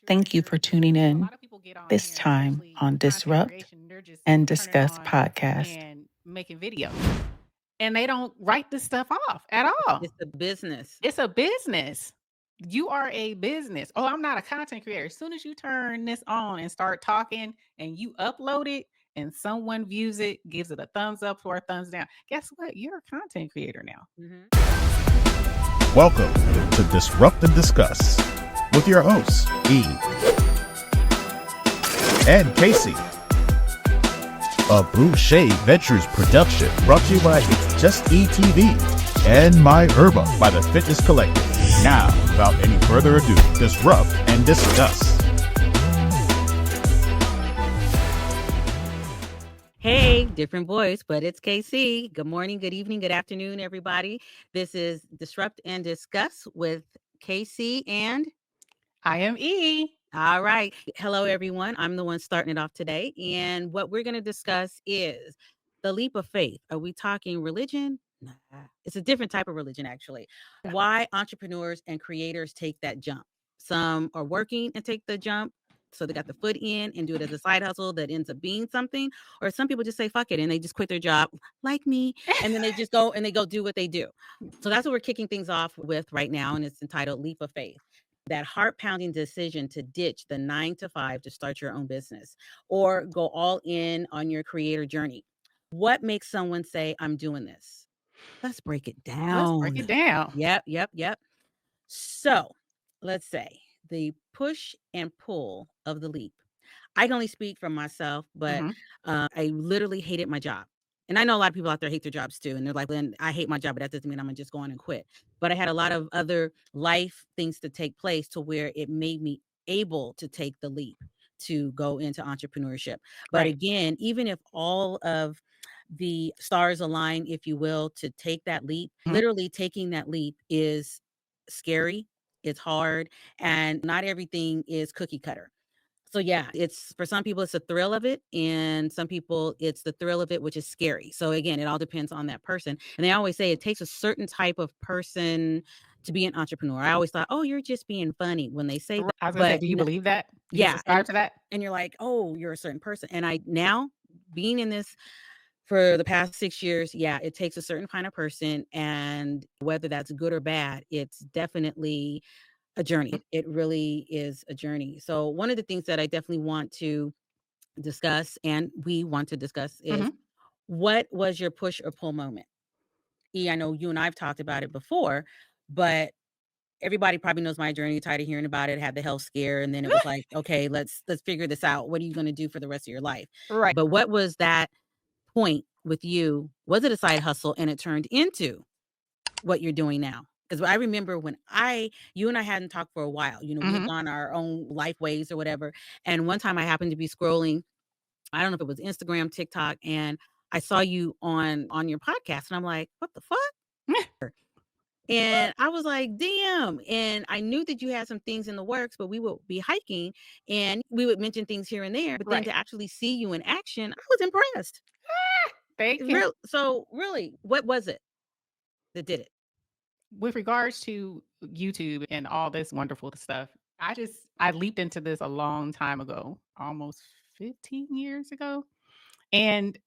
Thank you for tuning in this time on Disrupt and Discuss podcast. and making videos. And they don't write this stuff off at all. It's a business. It's a business. You are a business. Oh, I'm not a content creator. As soon as you turn this on and start talking and you upload it and someone views it, gives it a thumbs up or a thumbs down, guess what? You're a content creator now. Welcome to Disrupt and Discuss with your hosts, E and Casey. A Boucher Ventures production brought to you by It's Just ETV and My Herba by the Fitness Collective. Now, without any further ado, disrupt and discuss. Hey, different voice, but it's KC. Good morning, good evening, good afternoon, everybody. This is Disrupt and Discuss with KC and I am E. all right. Hello, everyone. I'm the one starting it off today. And what we're going to discuss is the leap of faith. Are we talking religion? Nah, it's a different type of religion, actually. Why entrepreneurs and creators take that jump. Some are working and take the jump. So they got the foot in and do it as a side hustle that ends up being something. Or some people just say, fuck it. And they just quit their job like me. And then they just go and they go do what they do. So that's what we're kicking things off with right now. And it's entitled Leap of Faith. That heart-pounding decision to ditch the 9 to 5 to start your own business or go all in on your creator journey. What makes someone say, I'm doing this? Let's break it down. Let's break it down. Yep. So let's say the push and pull of the leap. I can only speak for myself, but I literally hated my job. And I know a lot of people out there hate their jobs too. And they're like, well, I hate my job, but that doesn't mean I'm going to just go on and quit. But I had a lot of other life things to take place to where it made me able to take the leap to go into entrepreneurship. But again, even if all of the stars align, if you will, to take that leap, literally taking that leap is scary. It's hard. And not everything is cookie cutter. So yeah, it's for some people, it's the thrill of it. And some people, it's the thrill of it, which is scary. So again, it all depends on that person. And they always say it takes a certain type of person to be an entrepreneur. I always thought, oh, you're just being funny when they say that. I was gonna say, do you believe that? Do you subscribe to that? And you're like, oh, you're a certain person. And I now being in this for the past 6 years, yeah, it takes a certain kind of person. And whether that's good or bad, it's definitely a journey. It really is a journey. So one of the things that I definitely want to discuss and we want to discuss is what was your push or pull moment? E, I know you and I've talked about it before, but everybody probably knows my journey, tired of hearing about it, had the health scare. And then it was like, okay, let's figure this out. What are you going to do for the rest of your life? Right. But what was that point with you? Was it a side hustle and it turned into what you're doing now? Because I remember when you and I hadn't talked for a while, we've gone our own life ways or whatever. And one time I happened to be scrolling, I don't know if it was Instagram, TikTok, and I saw you on your podcast. And I'm like, what the fuck? And I was like, damn. And I knew that you had some things in the works, but we would be hiking and we would mention things here and there. But then to actually see you in action, I was impressed. Thank you. So really, what was it that did it? With regards to YouTube and all this wonderful stuff, I leaped into this a long time ago, almost 15 years ago. And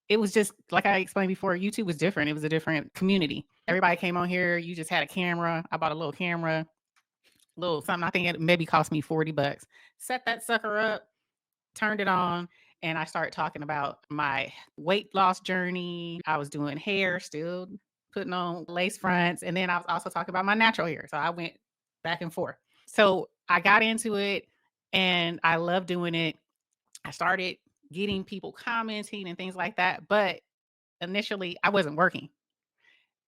it was just like I explained before, YouTube was different. It was a different community. Everybody came on here. You just had a camera. I bought a little camera, little something. I think it maybe cost me $40. Set that sucker up, turned it on, and I started talking about my weight loss journey. I was doing hair, still putting on lace fronts. And then I was also talking about my natural hair. So I went back and forth. So I got into it and I love doing it. I started getting people commenting and things like that. But initially I wasn't working.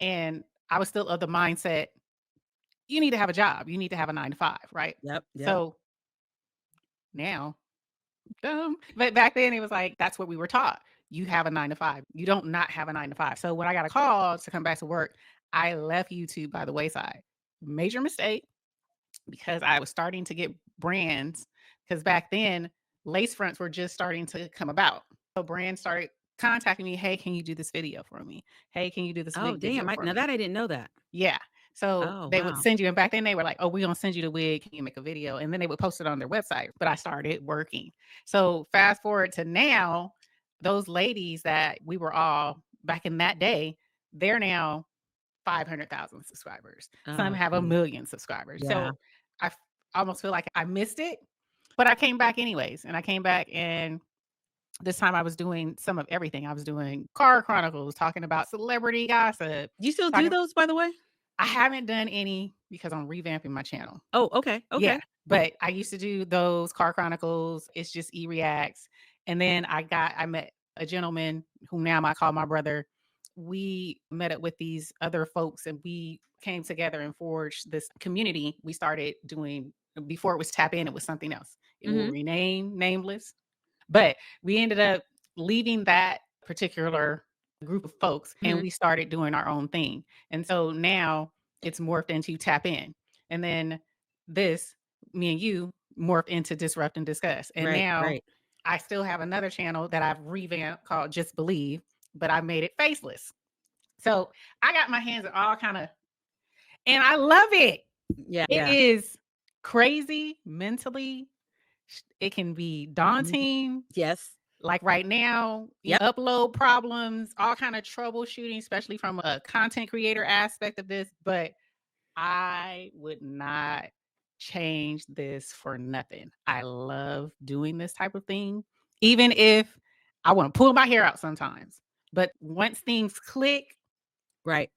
And I was still of the mindset, you need to have a job. You need to have a 9 to 5, right? Yep. So now, but back then it was like, that's what we were taught. You have a 9 to 5. You don't not have a 9 to 5. So when I got a call to come back to work, I left YouTube by the wayside. Major mistake, because I was starting to get brands, because back then lace fronts were just starting to come about. So brands started contacting me. Hey, can you do this video for me? Hey, can you do this? Oh, damn. Now that I didn't know that. Yeah. So they would send you, and back then they were like, oh, we're going to send you the wig. Can you make a video? And then they would post it on their website. But I started working. So fast forward to now, those ladies that we were all back in that day, they're now 500,000 subscribers. Some have 1 million subscribers. Yeah. So I almost feel like I missed it, but I came back anyways. And I came back, and this time I was doing some of everything. I was doing car chronicles, talking about celebrity gossip. You still do those, by the way? I haven't done any because I'm revamping my channel. Oh, okay. Yeah, but I used to do those car chronicles. It's just e-reacts. And then I met a gentleman whom now I call my brother. We met up with these other folks, and we came together and forged this community. We started doing, before it was Tap In, it was something else. It will rename Nameless. But we ended up leaving that particular group of folks, and we started doing our own thing. And so now it's morphed into Tap In. And then this, me and you, morphed into Disrupt and Discuss. And now I still have another channel that I've revamped called Just Believe, but I made it faceless. So I got my hands at all kind of, and I love it. Yeah. It is crazy mentally. It can be daunting. Yes. Like right now, upload problems, all kind of troubleshooting, especially from a content creator aspect of this. But I would not change this for nothing. I love doing this type of thing, even if I want to pull my hair out sometimes. But once things click,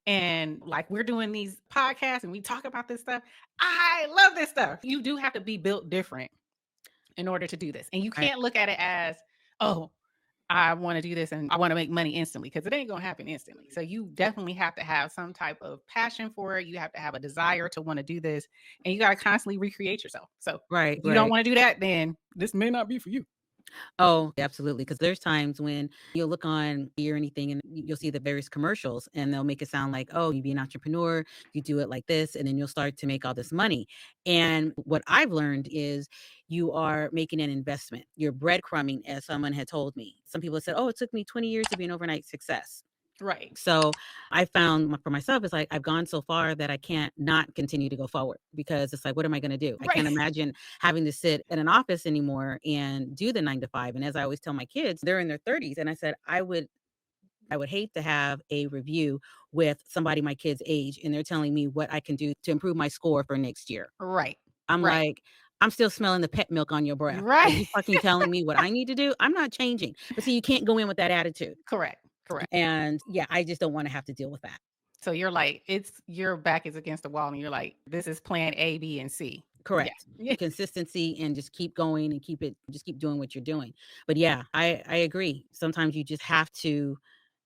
and like we're doing these podcasts and we talk about this stuff, I love this stuff. You do have to be built different in order to do this. And you can't look at it as, oh, I want to do this and I want to make money instantly, because it ain't going to happen instantly. So you definitely have to have some type of passion for it. You have to have a desire to want to do this, and you got to constantly recreate yourself. So if you don't want to do that, then this may not be for you. Oh, absolutely. Because there's times when you'll look on or anything and you'll see the various commercials, and they'll make it sound like, oh, you be an entrepreneur, you do it like this, and then you'll start to make all this money. And what I've learned is you are making an investment. You're breadcrumbing, as someone had told me. Some people said, oh, it took me 20 years to be an overnight success. Right. So I found for myself, it's like I've gone so far that I can't not continue to go forward, because it's like, what am I going to do? I can't imagine having to sit in an office anymore and do the 9 to 5. And as I always tell my kids, they're in their 30s. And I said, I would hate to have a review with somebody my kid's age, and they're telling me what I can do to improve my score for next year. Right. I'm like, I'm still smelling the pet milk on your breath. Right. Are you fucking telling me what I need to do? I'm not changing. But see, you can't go in with that attitude. Correct. And I just don't want to have to deal with that. So you're like, your back is against the wall, and you're like, this is plan A, B, and C. Correct. Yeah. Consistency, and just keep going and keep doing what you're doing. But yeah, I agree. Sometimes you just have to,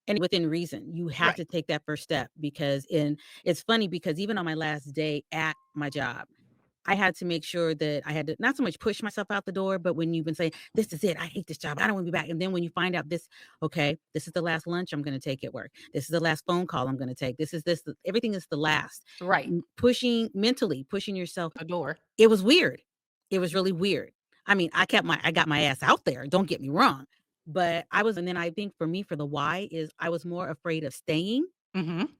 and within reason, you have to take that first step, because it's funny, because even on my last day at my job, I had to make sure that I had to not so much push myself out the door, but when you've been saying, this is it, I hate this job, I don't want to be back. And then when you find out this is the last lunch I'm going to take at work. This is the last phone call I'm going to take. Everything is the last. Right. Mentally pushing yourself a door. It was weird. It was really weird. I mean, I got my ass out there. Don't get me wrong. But and then I think for me, for the why is I was more afraid of staying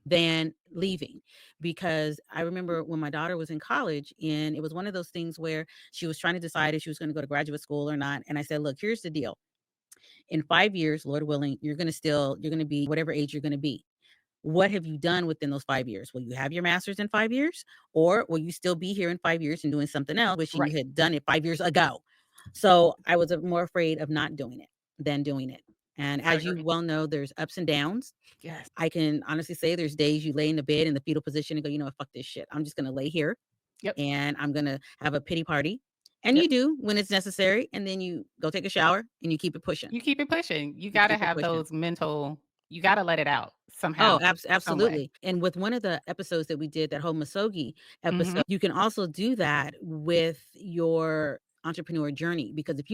than leaving, because I remember when my daughter was in college, and it was one of those things where she was trying to decide if she was going to go to graduate school or not. And I said, look, here's the deal. In 5 years, Lord willing, you're going to be whatever age you're going to be. What have you done within those 5 years? Will you have your master's in 5 years, or will you still be here in 5 years and doing something else, wishing you had done it 5 years ago? So I was more afraid of not doing it than doing it. And as you well know, there's ups and downs. Yes. I can honestly say there's days you lay in the bed in the fetal position and go, you know what, fuck this shit. I'm just going to lay here. Yep. And I'm going to have a pity party. And you do when it's necessary. And then you go take a shower and you keep it pushing. You got to have those mental, you got to let it out somehow. Oh, absolutely. And with one of the episodes that we did, that whole Masogi episode, you can also do that with your entrepreneur journey. Because if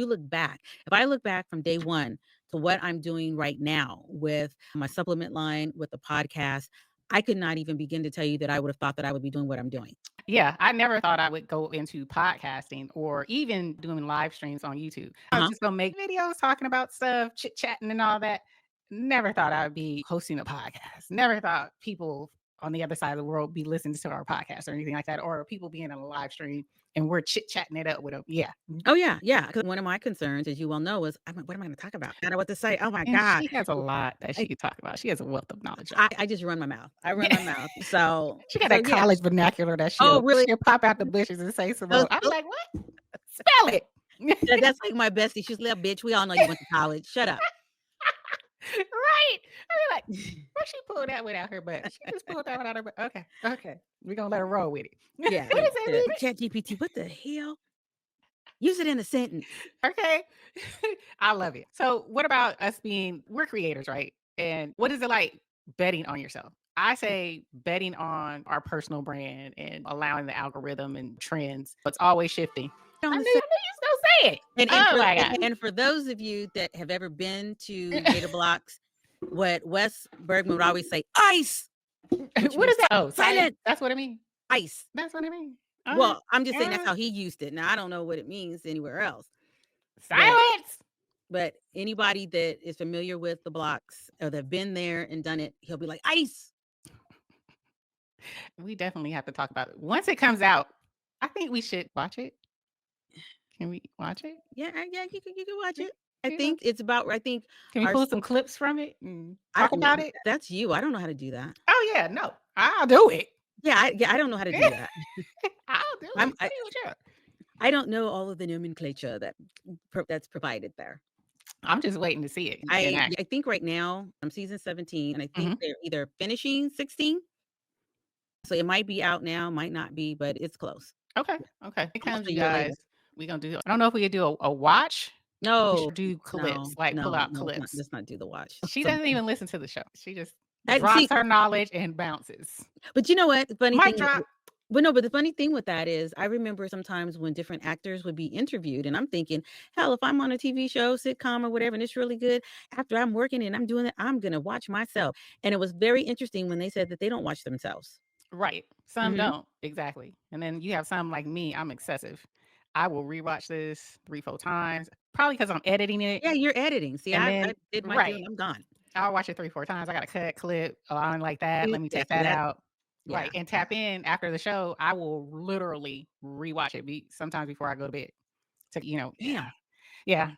I look back from day one to what I'm doing right now with my supplement line, with the podcast, I could not even begin to tell you that I would have thought that I would be doing what I'm doing. Yeah, I never thought I would go into podcasting or even doing live streams on YouTube. I was just going to make videos talking about stuff, chit-chatting and all that. Never thought I would be hosting a podcast. Never thought people on the other side of the world be listening to our podcast or anything like that, or people being on a live stream and we're chit-chatting it up with them. Yeah. Oh, yeah. Yeah. Because one of my concerns, as you well know, is what am I going to talk about? I don't know what to say. Oh, my And God. she has a lot that she could talk about. She has a wealth of knowledge. I just run my mouth. I run my mouth. So she got that college vernacular that she'll pop out the bushes and say some more. I'm like, what? Spell it. That's like my bestie. She's like, bitch, we all know you went to college. Shut up. Right. I mean, like, where she pulled that one out her butt? She just pulled that one out her butt. Okay. We're going to let her roll with it. Yeah. What is that? ChatGPT, what the hell? Use it in a sentence. Okay. I love it. So what about us we're creators, right? And what is it like betting on yourself? I say betting on our personal brand and allowing the algorithm and trends. It's always shifting. I knew you was gonna say it. And for those of you that have ever been to data blocks, what Wes Bergman would always say, ice. What is that? Oh, silent. That's what I mean. Ice. That's what I mean. Well, I'm just saying that's how he used it. Now, I don't know what it means anywhere else. Silence. But anybody that is familiar with the blocks or that have been there and done it, he'll be like, ice. We definitely have to talk about it. Once it comes out, I think we should watch it. Can we watch it? Yeah, you can watch it. I think it's about, can we pull some clips from it and talk about it? That's you. I don't know how to do that. Oh, yeah, no, I'll do it. Yeah, I don't know how to do that. I'll do it. I don't know all of the nomenclature that's provided there. I'm just waiting to see it. I think right now I'm season 17, and I think they're either finishing 16. So it might be out now, might not be, but it's close. Okay. It comes, you guys. We're going to do, I don't know if we could do a watch. No. We should do clips, pull out clips. Let's not do the watch. She doesn't even listen to the show. She just drops her knowledge and bounces. But you know what? The funny thing, drop. But the funny thing with that is I remember sometimes when different actors would be interviewed and I'm thinking, hell, if I'm on a TV show, sitcom or whatever, and it's really good, after I'm working and I'm doing it, I'm going to watch myself. And it was very interesting when they said that they don't watch themselves. Right. Some don't. Exactly. And then you have some like me, I'm excessive. I will rewatch this 3-4 times, probably because I'm editing it. Yeah, you're editing. See, I did my deal, I'm gone. I'll watch it 3-4 times. I got to cut, clip, on like that. Let me take that out. Yeah. Right. And tap in after the show. I will literally rewatch it sometimes before I go to bed. So, yeah.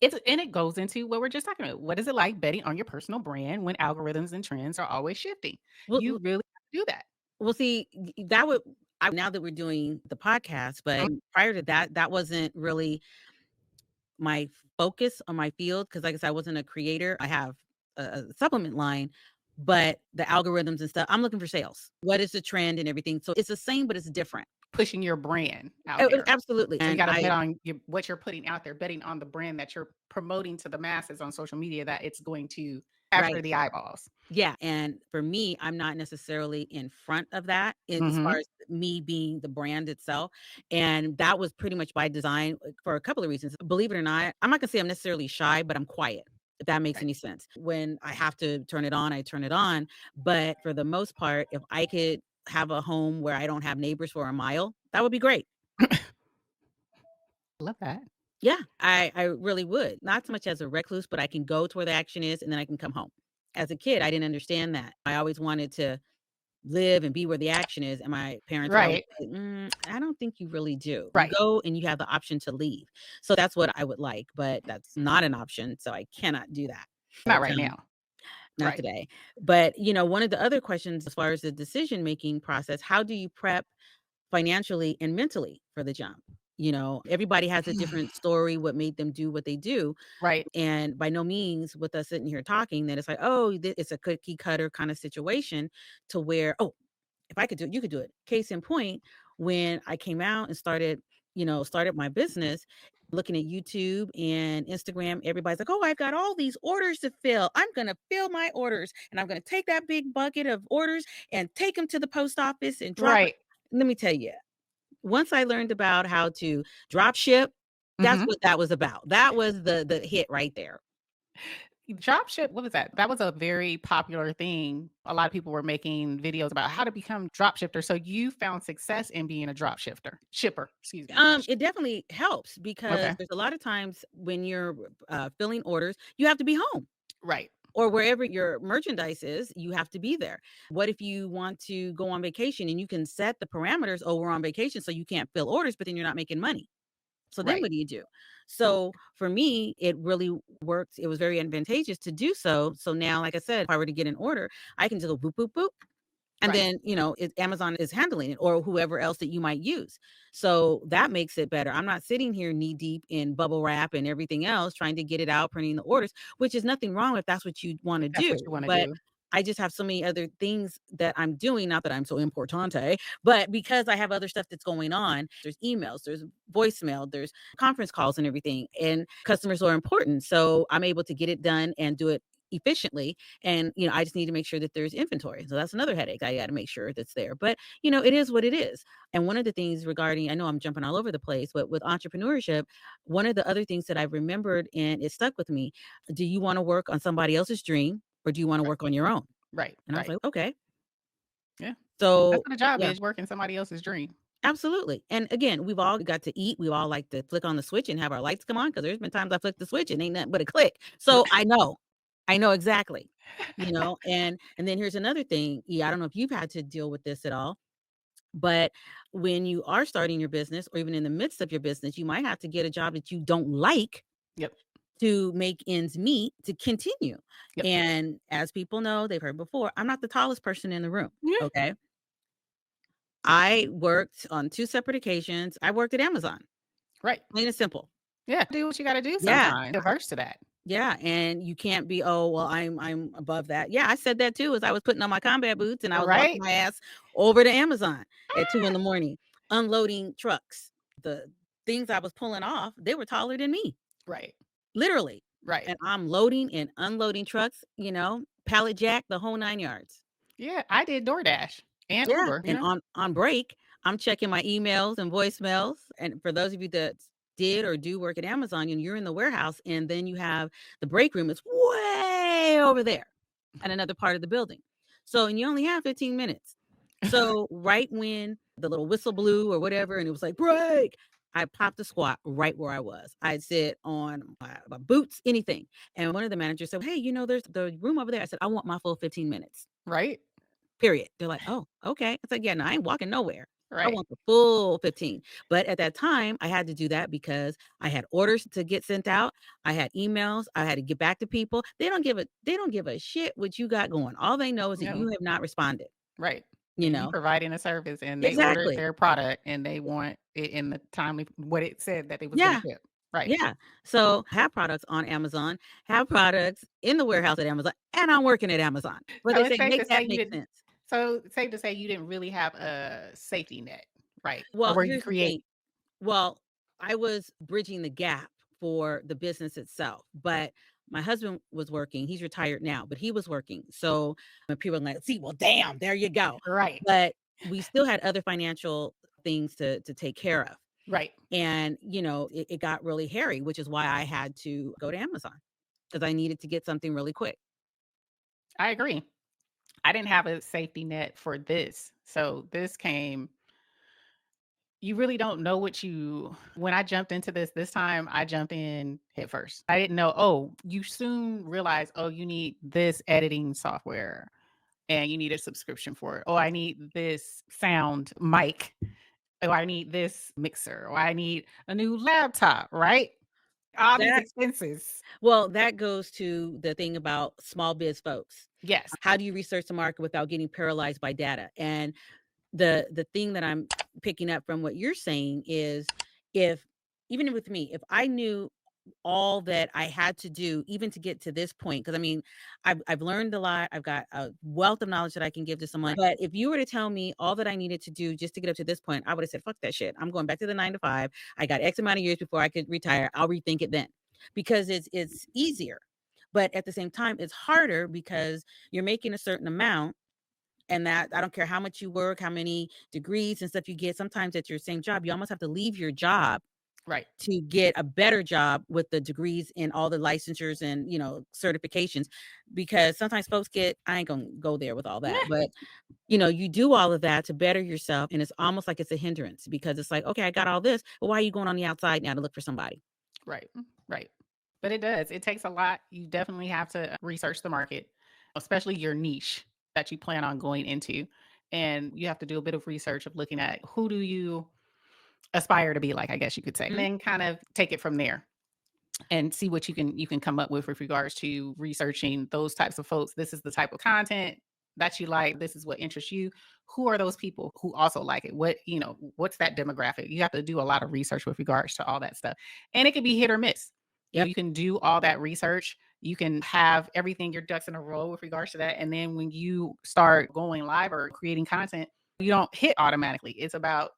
It goes into what we're just talking about. What is it like betting on your personal brand when algorithms and trends are always shifting? Well, you really have to do that. Well, see, now that we're doing the podcast, but prior to that wasn't really my focus on my field. Cause like I said, I wasn't a creator. I have a supplement line, but the algorithms and stuff, I'm looking for sales. What is the trend and everything? So it's the same, but it's different. Pushing your brand out there. Absolutely. So you got to bet on what you're putting out there, betting on the brand that you're promoting to the masses on social media, that it's going to capture the eyeballs. Yeah. And for me, I'm not necessarily in front of that as far as me being the brand itself. And that was pretty much by design for a couple of reasons. Believe it or not, I'm not gonna say I'm necessarily shy, but I'm quiet. If that makes any sense. When I have to turn it on, I turn it on. But for the most part, if I could have a home where I don't have neighbors for a mile, that would be great. Love that. Yeah, I really would. Not so much as a recluse, but I can go to where the action is and then I can come home. As a kid, I didn't understand that. I always wanted to live and be where the action is. And my parents were always like, I don't think you really do. Right. You go and you have the option to leave. So that's what I would like, but that's not an option. So I cannot do that. Not right now. Not today. But, one of the other questions as far as the decision-making process, how do you prep financially and mentally for the jump? Everybody has a different story, what made them do what they do. Right. And by no means with us sitting here talking that it's like, oh, it's a cookie cutter kind of situation to where, oh, if I could do it, you could do it. Case in point, when I came out and started my business, looking at YouTube and Instagram, everybody's like, oh, I've got all these orders to fill. I'm going to fill my orders and I'm going to take that big bucket of orders and take them to the post office and drop it. Let me tell you, once I learned about how to drop ship, that's what that was about. That was the hit right there. Drop ship, what was that? That was a very popular thing. A lot of people were making videos about how to become drop shifter. So you found success in being a drop shipper, excuse me. It definitely helps because there's a lot of times when you're filling orders, you have to be home. Right. or wherever your merchandise is, you have to be there. What if you want to go on vacation and you can set the parameters, oh, we're on vacation, so you can't fill orders, but then you're not making money. So then what do you do? So for me, it really worked. It was very advantageous to do so. So now, like I said, if I were to get an order, I can just go boop, boop, boop. And then, Amazon is handling it, or whoever else that you might use. So that makes it better. I'm not sitting here knee deep in bubble wrap and everything else, trying to get it out, printing the orders, which is nothing wrong if that's what you want to do. But I just have so many other things that I'm doing, not that I'm so importante, but because I have other stuff that's going on. There's emails, there's voicemail, there's conference calls and everything, and customers are important. So I'm able to get it done and do it efficiently. And, I just need to make sure that there's inventory. So that's another headache. I got to make sure that's there. But, it is what it is. And one of the things regarding, I know I'm jumping all over the place, but with entrepreneurship, one of the other things that I remembered and it stuck with me, do you want to work on somebody else's dream or do you want to work on your own? Right. And I was like, okay. Yeah. So that's what the job is, working somebody else's dream. Absolutely. And again, we've all got to eat. We all like to flick on the switch and have our lights come on, because there's been times I flick the switch and ain't nothing but a click. So I know exactly, and then here's another thing. Yeah, I don't know if you've had to deal with this at all, but when you are starting your business or even in the midst of your business, you might have to get a job that you don't like. Yep. To make ends meet to continue. Yep. And as people know, they've heard before, I'm not the tallest person in the room. Yeah. Okay. I worked on 2 separate occasions. I worked at Amazon. Right. Plain and simple. Yeah. Do what you got to do sometimes. Diverse to that. Yeah. And you can't be, oh, well, I'm above that. Yeah. I said that too, as I was putting on my combat boots and I was walking my ass over to Amazon at 2 a.m, unloading trucks. The things I was pulling off, they were taller than me. Right. Literally. Right. And I'm loading and unloading trucks, pallet jack, the whole 9 yards. Yeah. I did DoorDash and Uber. And on break, I'm checking my emails and voicemails. And for those of you that did or do work at Amazon, you're in the warehouse, and then you have the break room. It's way over there at another part of the building. So, and you only have 15 minutes. So right when the little whistle blew or whatever, and it was like, break, I popped a squat right where I was. I'd sit on my boots, anything. And one of the managers said, hey, there's the room over there. I said, I want my full 15 minutes. Right. Period. They're like, oh, okay. I said, yeah, no, I ain't walking nowhere. Right. I want the full 15. But at that time, I had to do that because I had orders to get sent out. I had emails. I had to get back to people. They don't give a shit what you got going. All they know is that you have not responded. Right. You providing a service, and they ordered their product and they want it in the time what it said that they was going to ship. Right. Yeah. So have products on Amazon, have products in the warehouse at Amazon, and I'm working at Amazon. But they say make that make sense. So it's safe to say you didn't really have a safety net, right? Well, where you create. Well, I was bridging the gap for the business itself, but my husband was working. He's retired now, but he was working. So when people are like, see, well, damn, there you go. Right. But we still had other financial things to take care of. Right. And, it got really hairy, which is why I had to go to Amazon, because I needed to get something really quick. I agree. I didn't have a safety net for this. So this came, you really don't know when I jumped into this time, I jumped in head first. I didn't know, you soon realize, you need this editing software and you need a subscription for it. I need this sound mic. I need this mixer, or I need a new laptop, right? All these expenses. Well, that goes to the thing about small biz folks. Yes. How do you research the market without getting paralyzed by data? And the thing that I'm picking up from what you're saying is, even with me, if I knew all that I had to do even to get to this point, because I've learned a lot. I've got a wealth of knowledge that I can give to someone. But if you were to tell me all that I needed to do just to get up to this point, I would have said, fuck that shit. I'm going back to the 9 to 5. I got X amount of years before I could retire. I'll rethink it then, because it's easier. But at the same time, it's harder because you're making a certain amount. And that, I don't care how much you work, how many degrees and stuff you get. Sometimes at your same job, you almost have to leave your job, right, to get a better job with the degrees and all the licensures and, certifications, because sometimes folks I ain't gonna go there with all that, but you do all of that to better yourself. And it's almost like it's a hindrance, because it's like, okay, I got all this, but why are you going on the outside now to look for somebody? Right. Right. But it does. It takes a lot. You definitely have to research the market, especially your niche that you plan on going into. And you have to do a bit of research of looking at who do you aspire to be like, I guess you could say, and then kind of take it from there and see what you can come up with regards to researching those types of folks. This is the type of content that you like. This is what interests you. Who are those people who also like it? What's that demographic? You have to do a lot of research with regards to all that stuff. And it can be hit or miss. You can do all that research. You can have everything, your ducks in a row with regards to that. And then when you start going live or creating content, you don't hit automatically. It's about,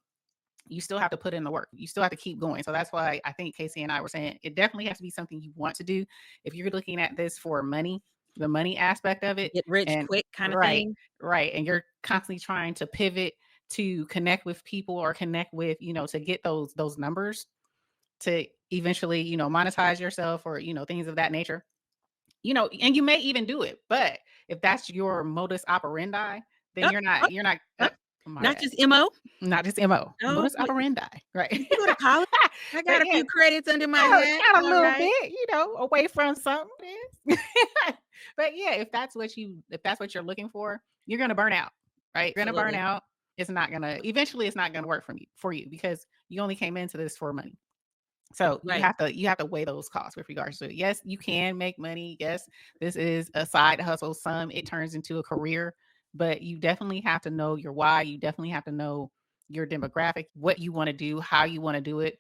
you still have to put in the work. You still have to keep going. So that's why I think Casey and I were saying it definitely has to be something you want to do. If you're looking at this for money, the money aspect of it, get rich quick kind of thing. Right. And you're constantly trying to pivot to connect with people or connect with, to get those numbers to eventually, monetize yourself or, things of that nature, and you may even do it. But if that's your modus operandi, then you're not not just MO. Not just MO. Modus operandi. Right. You go to college. I got a few credits under my hat. Got a little bit, away from something. But yeah, if that's what you're looking for, you're gonna burn out. Right? You're gonna burn out. Eventually it's not gonna work for you because you only came into this for money. So you have to weigh those costs with regards to it. Yes, you can make money. Yes, this is a side hustle. Some it turns into a career, but you definitely have to know your why. You definitely have to know your demographic, what you want to do, how you want to do it,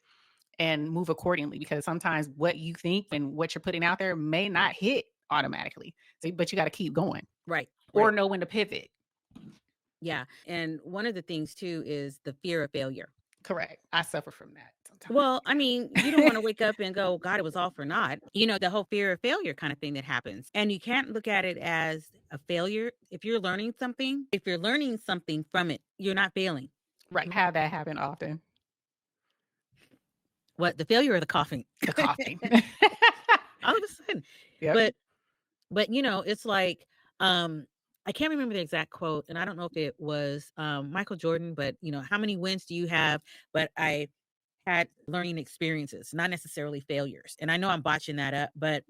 and move accordingly. Because sometimes what you think and what you're putting out there may not hit automatically. But you got to keep going. Right. Or know when to pivot. Yeah. And one of the things too is the fear of failure. Correct. I suffer from that sometimes. Well, I mean, you don't want to wake up and go, God, it was all for naught. The whole fear of failure kind of thing that happens. And you can't look at it as a failure. If you're learning something from it, you're not failing. Right. Have that happen often. What, the failure or the coughing? The coughing. All of a sudden. Yep. But it's like, I can't remember the exact quote, and I don't know if it was Michael Jordan, but how many wins do you have? But I had learning experiences, not necessarily failures. And I know I'm botching that up, but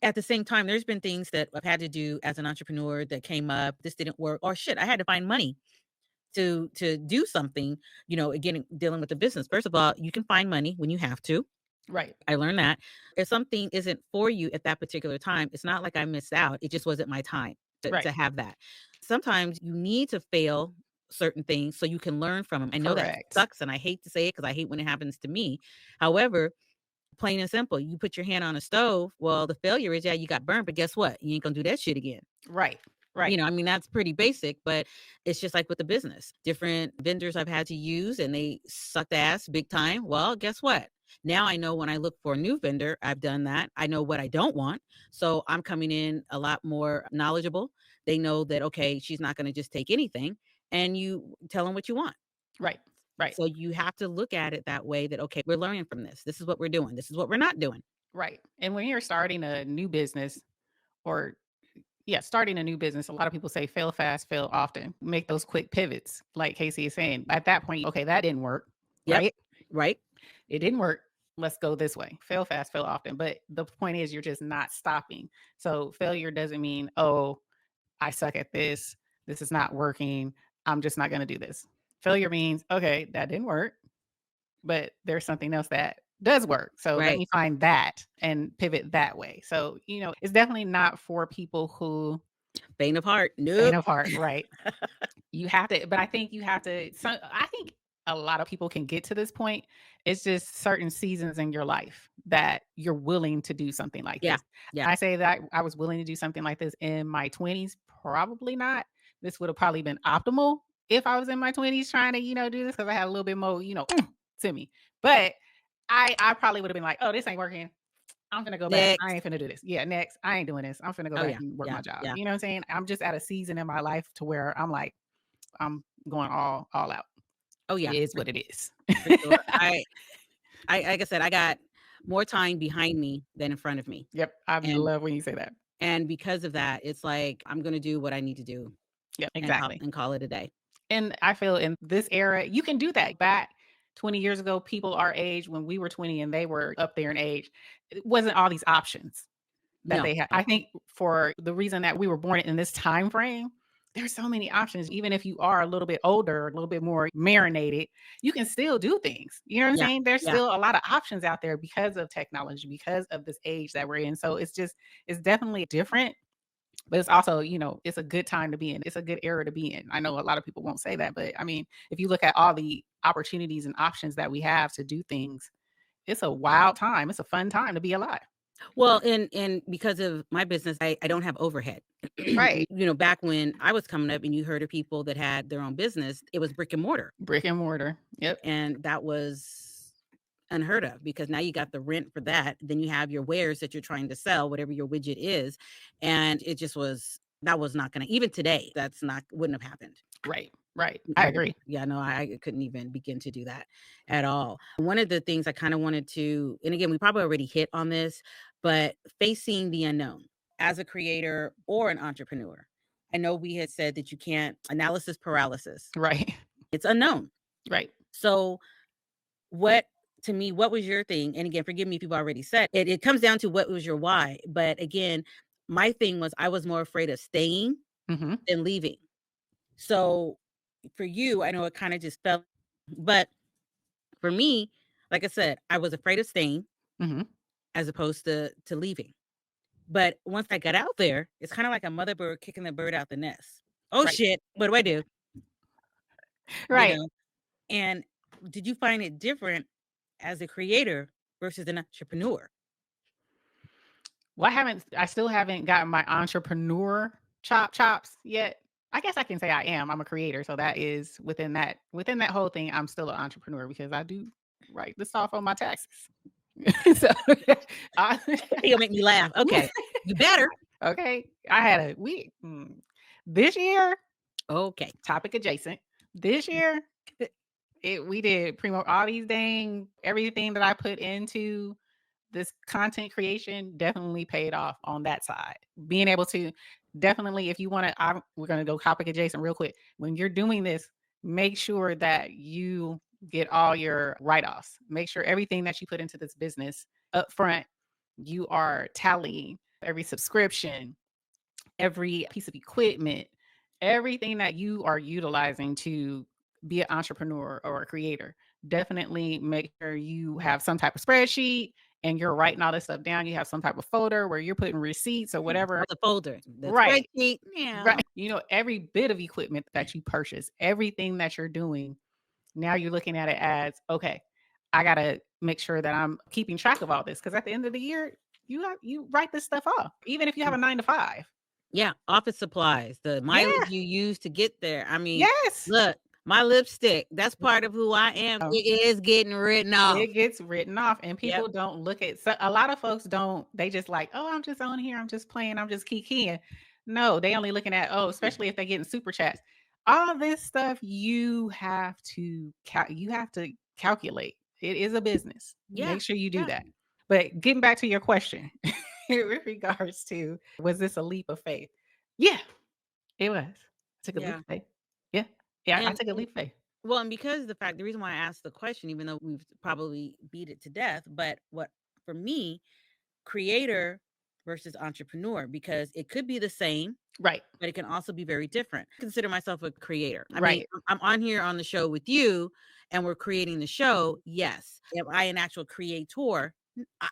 at the same time, there's been things that I've had to do as an entrepreneur that came up. This didn't work, or shit, I had to find money to do something, again, dealing with the business. First of all, you can find money when you have to. Right. I learned that if something isn't for you at that particular time, it's not like I missed out. It just wasn't my time to have that. Sometimes you need to fail certain things so you can learn from them. I know that sucks, and I hate to say it because I hate when it happens to me. However, plain and simple, you put your hand on a stove. Well, the failure is, you got burned, but guess what? You ain't gonna do that shit again. Right. That's pretty basic, but it's just like with the business. Different vendors I've had to use and they sucked ass big time. Well, guess what? Now I know when I look for a new vendor, I've done that. I know what I don't want. So I'm coming in a lot more knowledgeable. They know that, okay, she's not going to just take anything, and you tell them what you want. Right. So you have to look at it that way, that, okay, we're learning from this. This is what we're doing. This is what we're not doing. Right. And when you're starting a new business starting a new business, a lot of people say fail fast, fail often. Make those quick pivots. Like Casey is saying, at that point, okay, that didn't work. Yep. Right. It didn't work. Let's go this way. Fail fast, fail often. But the point is, you're just not stopping. So failure doesn't mean, oh, I suck at this. This is not working. I'm just not going to do this. Failure means, okay, that didn't work, but there's something else that does work. So let me find that and pivot that way. So, it's definitely not for people who faint of heart. Nope. Faint of heart. Right. You have to, but I think you have to, I think a lot of people can get to this point. It's just certain seasons in your life that you're willing to do something like this. Yeah. I say that I was willing to do something like this in my 20s. Probably not. This would have probably been optimal if I was in my 20s trying to, do this, because I had a little bit more, to me. But I probably would have been like, oh, this ain't working. I'm going to go back. I ain't finna do this. Yeah, next. I ain't doing this. I'm finna go back and work my job. Yeah. You know what I'm saying? I'm just at a season in my life to where I'm like, I'm going all out. Oh, yeah. It is what it is. Sure. I like I said, I got more time behind me than in front of me. Yep. I love when you say that. And because of that, it's like, I'm going to do what I need to do. Yep, exactly. And call it a day. And I feel in this era, you can do that. Back 20 years ago, people our age, when we were 20 and they were up there in age, it wasn't all these options that they had. I think for the reason that we were born in this time frame, there's so many options. Even if you are a little bit older, a little bit more marinated, you can still do things. You know what I'm saying? There's still a lot of options out there because of technology, because of this age that we're in. So it's definitely different, but it's also, it's a good time to be in. It's a good era to be in. I know a lot of people won't say that, but I mean, if you look at all the opportunities and options that we have to do things, it's a wild time. It's a fun time to be alive. Well, and because of my business, I don't have overhead. Right. Back when I was coming up and you heard of people that had their own business, it was brick and mortar. Brick and mortar. Yep. And that was unheard of, because now you got the rent for that. Then you have your wares that you're trying to sell, whatever your widget is. And it just that was not going to, even today, wouldn't have happened. Right. Right. I agree. Yeah, no, I couldn't even begin to do that at all. One of the things I kind of wanted to, and again, we probably already hit on this, but facing the unknown as a creator or an entrepreneur. I know we had said that you can't, analysis paralysis. Right. It's unknown. Right. So what was your thing? And again, forgive me if you've already said it. It comes down to what was your why. But again, my thing was I was more afraid of staying than leaving. So for you, I know it kind of just felt, but for me, like I said, I was afraid of staying as opposed to leaving. But once I got out there, it's kind of like a mother bird kicking the bird out the nest. Oh, right. Shit. What do I do? Right. And did you find it different as a creator versus an entrepreneur? Well, I still haven't gotten my entrepreneur chops yet. I guess I can say I am. I'm a creator. So that is within that whole thing, I'm still an entrepreneur because I do write this off on my taxes. So you'll make me laugh. Okay. You better. Okay. I had this year. Okay. Topic adjacent. This year, we did all these everything that I put into this content creation definitely paid off on that side. Being able to definitely, if you want to, we're going to go topic adjacent real quick. When you're doing this, make sure that you get all your write-offs. Make sure everything that you put into this business up front, you are tallying every subscription, every piece of equipment, everything that you are utilizing to be an entrepreneur or a creator. Definitely make sure you have some type of spreadsheet and you're writing all this stuff down. You have some type of folder where you're putting receipts or whatever. The folder. The right. Spreadsheet. Yeah. Right. Every bit of equipment that you purchase, everything that you're doing, now you're looking at it as, okay, I got to make sure that I'm keeping track of all this. Because at the end of the year, you write this stuff off, even if you have a 9-to-5. Yeah. Office supplies, the mileage you use to get there. I mean, yes. Look, my lipstick, that's part of who I am. It is getting written off. It gets written off. And people don't look at, so a lot of folks don't, they just like, oh, I'm just on here. I'm just playing. I'm just keying. No, they only looking at, especially if they're getting super chats. All this stuff you have to calculate. It is a business. Yeah. Make sure you do that. But getting back to your question with regards to, was this a leap of faith? Yeah, it was. I took a leap of faith. Yeah, I took a leap of faith. Well, and because the reason why I asked the question, even though we've probably beat it to death, but what for me, creator versus entrepreneur, because it could be the same, right? But it can also be very different. I consider myself a creator. I mean, I'm on here on the show with you and we're creating the show. Yes. Am I an actual creator?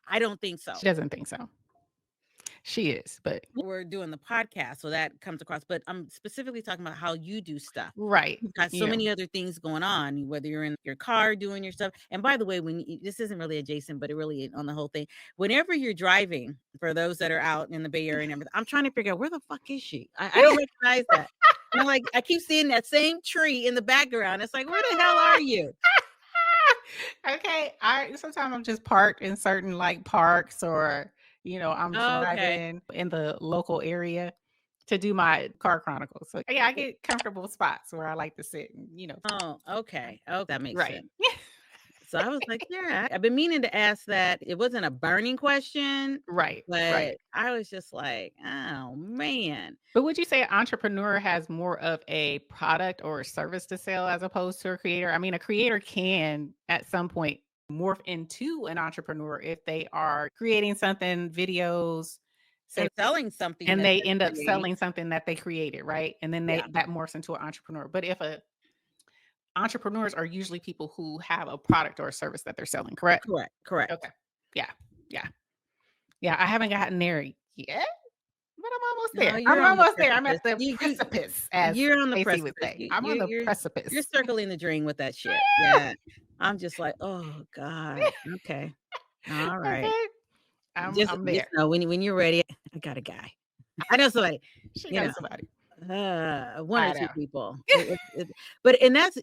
I don't think so. She doesn't think so. She is, but we're doing the podcast, so that comes across. But I'm specifically talking about how you do stuff. Right. You've got so many other things going on, whether you're in your car doing your stuff. And by the way, this isn't really adjacent, but it really on the whole thing. Whenever you're driving, for those that are out in the Bay Area and everything, I'm trying to figure out where the fuck is she? I don't recognize that. I'm like, I keep seeing that same tree in the background. It's like, where the hell are you? Okay. Sometimes I'm just parked in certain parks or I'm driving in the local area to do my car chronicles. So I get comfortable spots where I like to sit. Oh, okay. Oh, that makes sense. So I was like, yeah, I've been meaning to ask that. It wasn't a burning question, Right. but I was just like, oh man. But would you say an entrepreneur has more of a product or a service to sell as opposed to a creator? I mean, a creator can at some point morph into an entrepreneur if they are creating something, videos, say, And selling something and that they they're end up creating. selling something that they created, right? And then Yeah. that morphs into an entrepreneur. But if entrepreneurs are usually people who have a product or a service that they're selling, correct? Correct. Okay. Yeah. I haven't gotten there yet, but I'm almost No, there. you're I'm on the almost there. I'm at precipice. the precipice, as You're on the Stacey would precipice. say. I'm on the You're precipice. circling the drain with that shit. Yeah. I'm just like, oh God. Okay. All right. Okay. I'm there. Just know when you're ready, I got a guy. I know somebody. She You knows know. somebody. One I or two know. people. But and that's,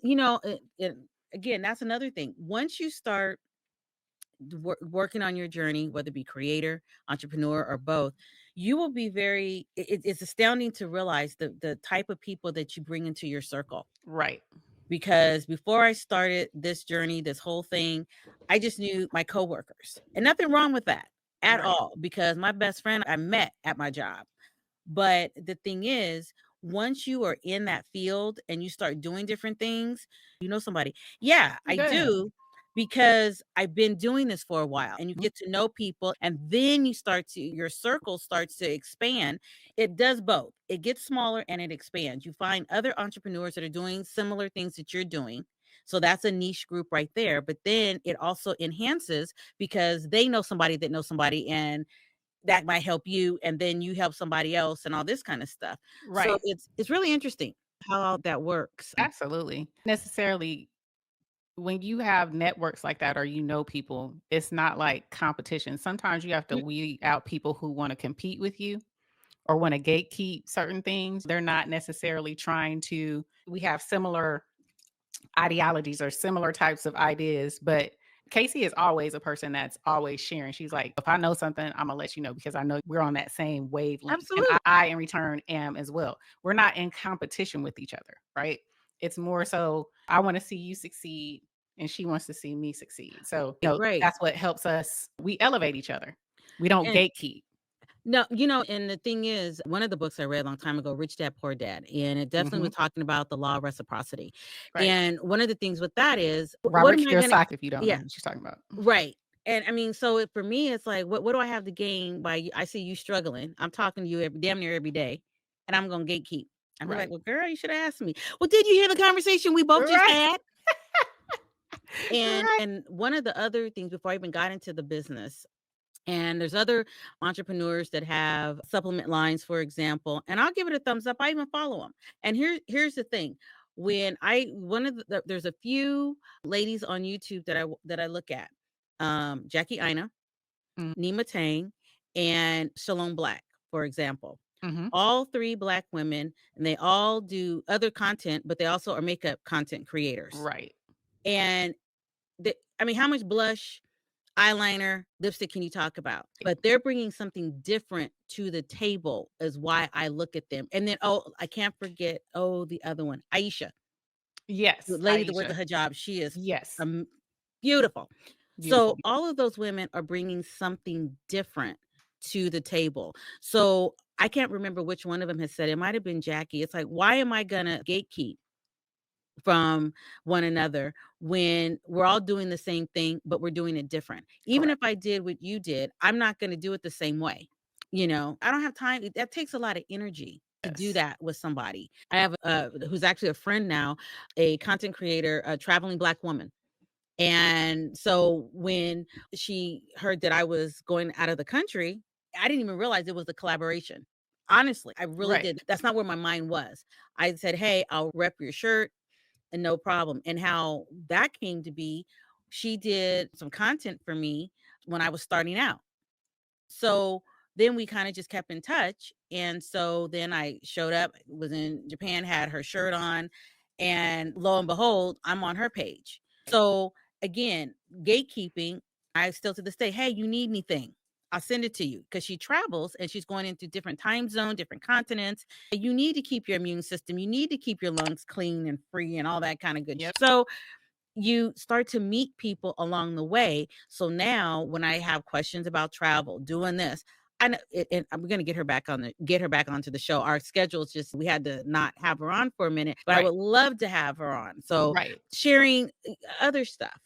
again, that's another thing. Once you start working on your journey, whether it be creator, entrepreneur, or both, you will be it's astounding to realize the type of people that you bring into your circle. Right. Because before I started this journey, this whole thing, I just knew my coworkers, and nothing wrong with that at all, because my best friend I met at my job. But the thing is, once you are in that field and you start doing different things, you know somebody. Yeah, I do, because I've been doing this for a while, and you get to know people, and then your circle starts to expand. It does both. It gets smaller and it expands. You find other entrepreneurs that are doing similar things that you're doing. So that's a niche group right there. But then it also enhances because they know somebody that knows somebody, and that might help you, and then you help somebody else, and all this kind of stuff. Right. So it's really interesting how that works. Absolutely. Necessarily, when you have networks like that, or people, it's not like competition. Sometimes you have to weed out people who want to compete with you or want to gatekeep certain things. They're not necessarily we have similar ideologies or similar types of ideas, but Casey is always a person that's always sharing. She's like, if I know something, I'm gonna let you know, because I know we're on that same wavelength. Absolutely. And I in return am as well. We're not in competition with each other, right? It's more so I want to see you succeed and she wants to see me succeed. So that's what helps us. We elevate each other. We don't gatekeep. No, and the thing is, one of the books I read a long time ago, Rich Dad, Poor Dad, and it definitely was talking about the law of reciprocity. Right. And one of the things with that is, Robert Kiyosaki, if you don't know what she's talking about. Right. And I mean, so for me, it's like, what do I have to gain by I see you struggling? I'm talking to you damn near every day, and I'm going to gatekeep. I'm like, well, girl, you should have asked me. Well, did you hear the conversation we both just had? And one of the other things, before I even got into the business, and there's other entrepreneurs that have supplement lines, for example, and I'll give it a thumbs up. I even follow them. And here's the thing. There's a few ladies on YouTube that I look at, Jackie Ina, Nima Tang, and Shalom Black, for example. All three Black women, and they all do other content, but they also are makeup content creators. Right. And how much blush, eyeliner, lipstick can you talk about? But they're bringing something different to the table is why I look at them. And then, I can't forget, the other one, Aisha. Yes. The lady that wears the hijab. She is beautiful. Beautiful. So all of those women are bringing something different to the table. So I can't remember which one of them has said, it might've been Jackie. It's like, why am I gonna gatekeep from one another when we're all doing the same thing, but we're doing it different? Even if I did what you did, I'm not going to do it the same way. I don't have time. That takes a lot of energy to do that with somebody. I have who's actually a friend now, a content creator, a traveling Black woman. And so when she heard that I was going out of the country, I didn't even realize it was a collaboration. Honestly, I really did. That's not where my mind was. I said, hey, I'll rep your shirt. And no problem. And how that came to be, she did some content for me when I was starting out. So then we kind of just kept in touch. And so then I showed up, was in Japan, had her shirt on, and lo and behold, I'm on her page. So again, gatekeeping, I still to this day, hey, you need anything, I'll send it to you, because she travels and she's going into different time zones, different continents. You need to keep your immune system. You need to keep your lungs clean and free and all that kind of good stuff. So you start to meet people along the way. So now when I have questions about travel, doing this, I know, and I'm going to get her back onto the show. Our schedules we had to not have her on for a minute, but I would love to have her on. So sharing other stuff.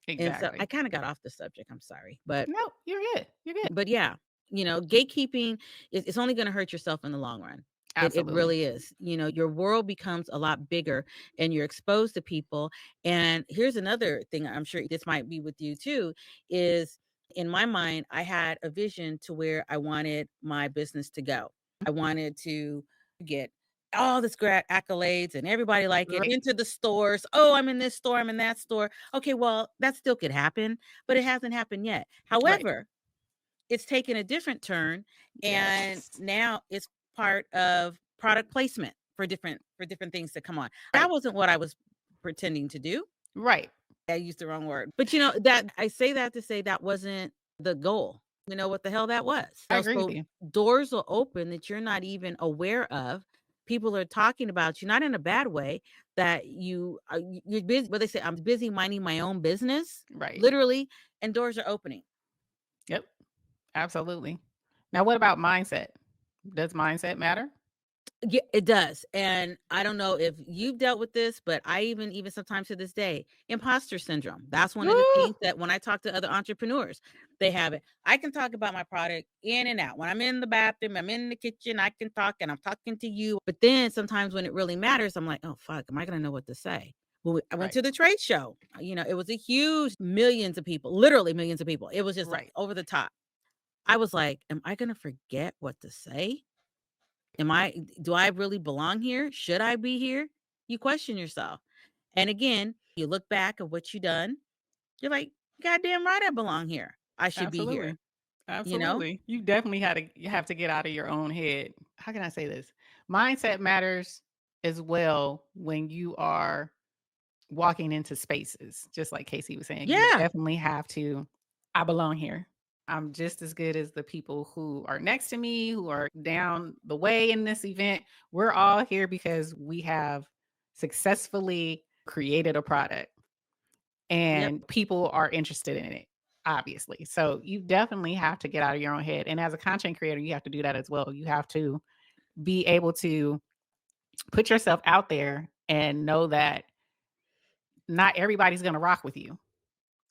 Exactly. And so I kind of got off the subject. I'm sorry, but no, you're good. You're good. But yeah, gatekeeping it's only going to hurt yourself in the long run. It really is. Your world becomes a lot bigger and you're exposed to people. And here's another thing, I'm sure this might be with you too, is in my mind, I had a vision to where I wanted my business to go. I wanted to get all this accolades and everybody like it into the stores. Oh, I'm in this store, I'm in that store. Okay, well, that still could happen, but it hasn't happened yet. However, it's taken a different turn, and now it's part of product placement for different things to come on. That wasn't what I was pretending to do. Right. I used the wrong word. But that I say that to say that wasn't the goal. You know what the hell that was. I agree with you. Doors will open that you're not even aware of. People are talking about you, not in a bad way, that you're busy. But they say, I'm busy minding my own business. Right. Literally. And doors are opening. Yep. Absolutely. Now, what about mindset? Does mindset matter? Yeah, it does. And I don't know if you've dealt with this, but I even sometimes to this day, imposter syndrome. That's one of the things that when I talk to other entrepreneurs, they have it. I can talk about my product in and out. When I'm in the bathroom, I'm in the kitchen, I can talk and I'm talking to you. But then sometimes when it really matters, I'm like, oh, fuck, am I going to know what to say? Well, I went to the trade show. It was a huge millions of people, literally millions of people. It was just like over the top. I was like, am I going to forget what to say? Do I really belong here? Should I be here? You question yourself. And again, you look back at what you've done. You're like, goddamn right, I belong here. I should be here. Absolutely. You definitely have to get out of your own head. How can I say this? Mindset matters as well when you are walking into spaces, just like Casey was saying. Yeah. You definitely have to, I belong here. I'm just as good as the people who are next to me, who are down the way in this event. We're all here because we have successfully created a product and people are interested in it, obviously. So you definitely have to get out of your own head. And as a content creator, you have to do that as well. You have to be able to put yourself out there and know that not everybody's going to rock with you.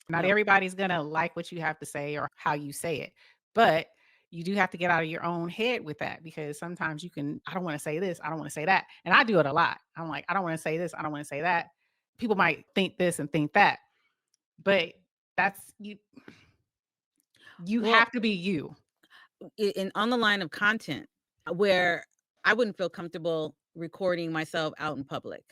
Not everybody's going to like what you have to say or how you say it, but you do have to get out of your own head with that, because sometimes I don't want to say this, I don't want to say that. And I do it a lot. I'm like, I don't want to say this, I don't want to say that. People might think this and think that, but that's you. You have to be you. And on the line of content where I wouldn't feel comfortable recording myself out in public.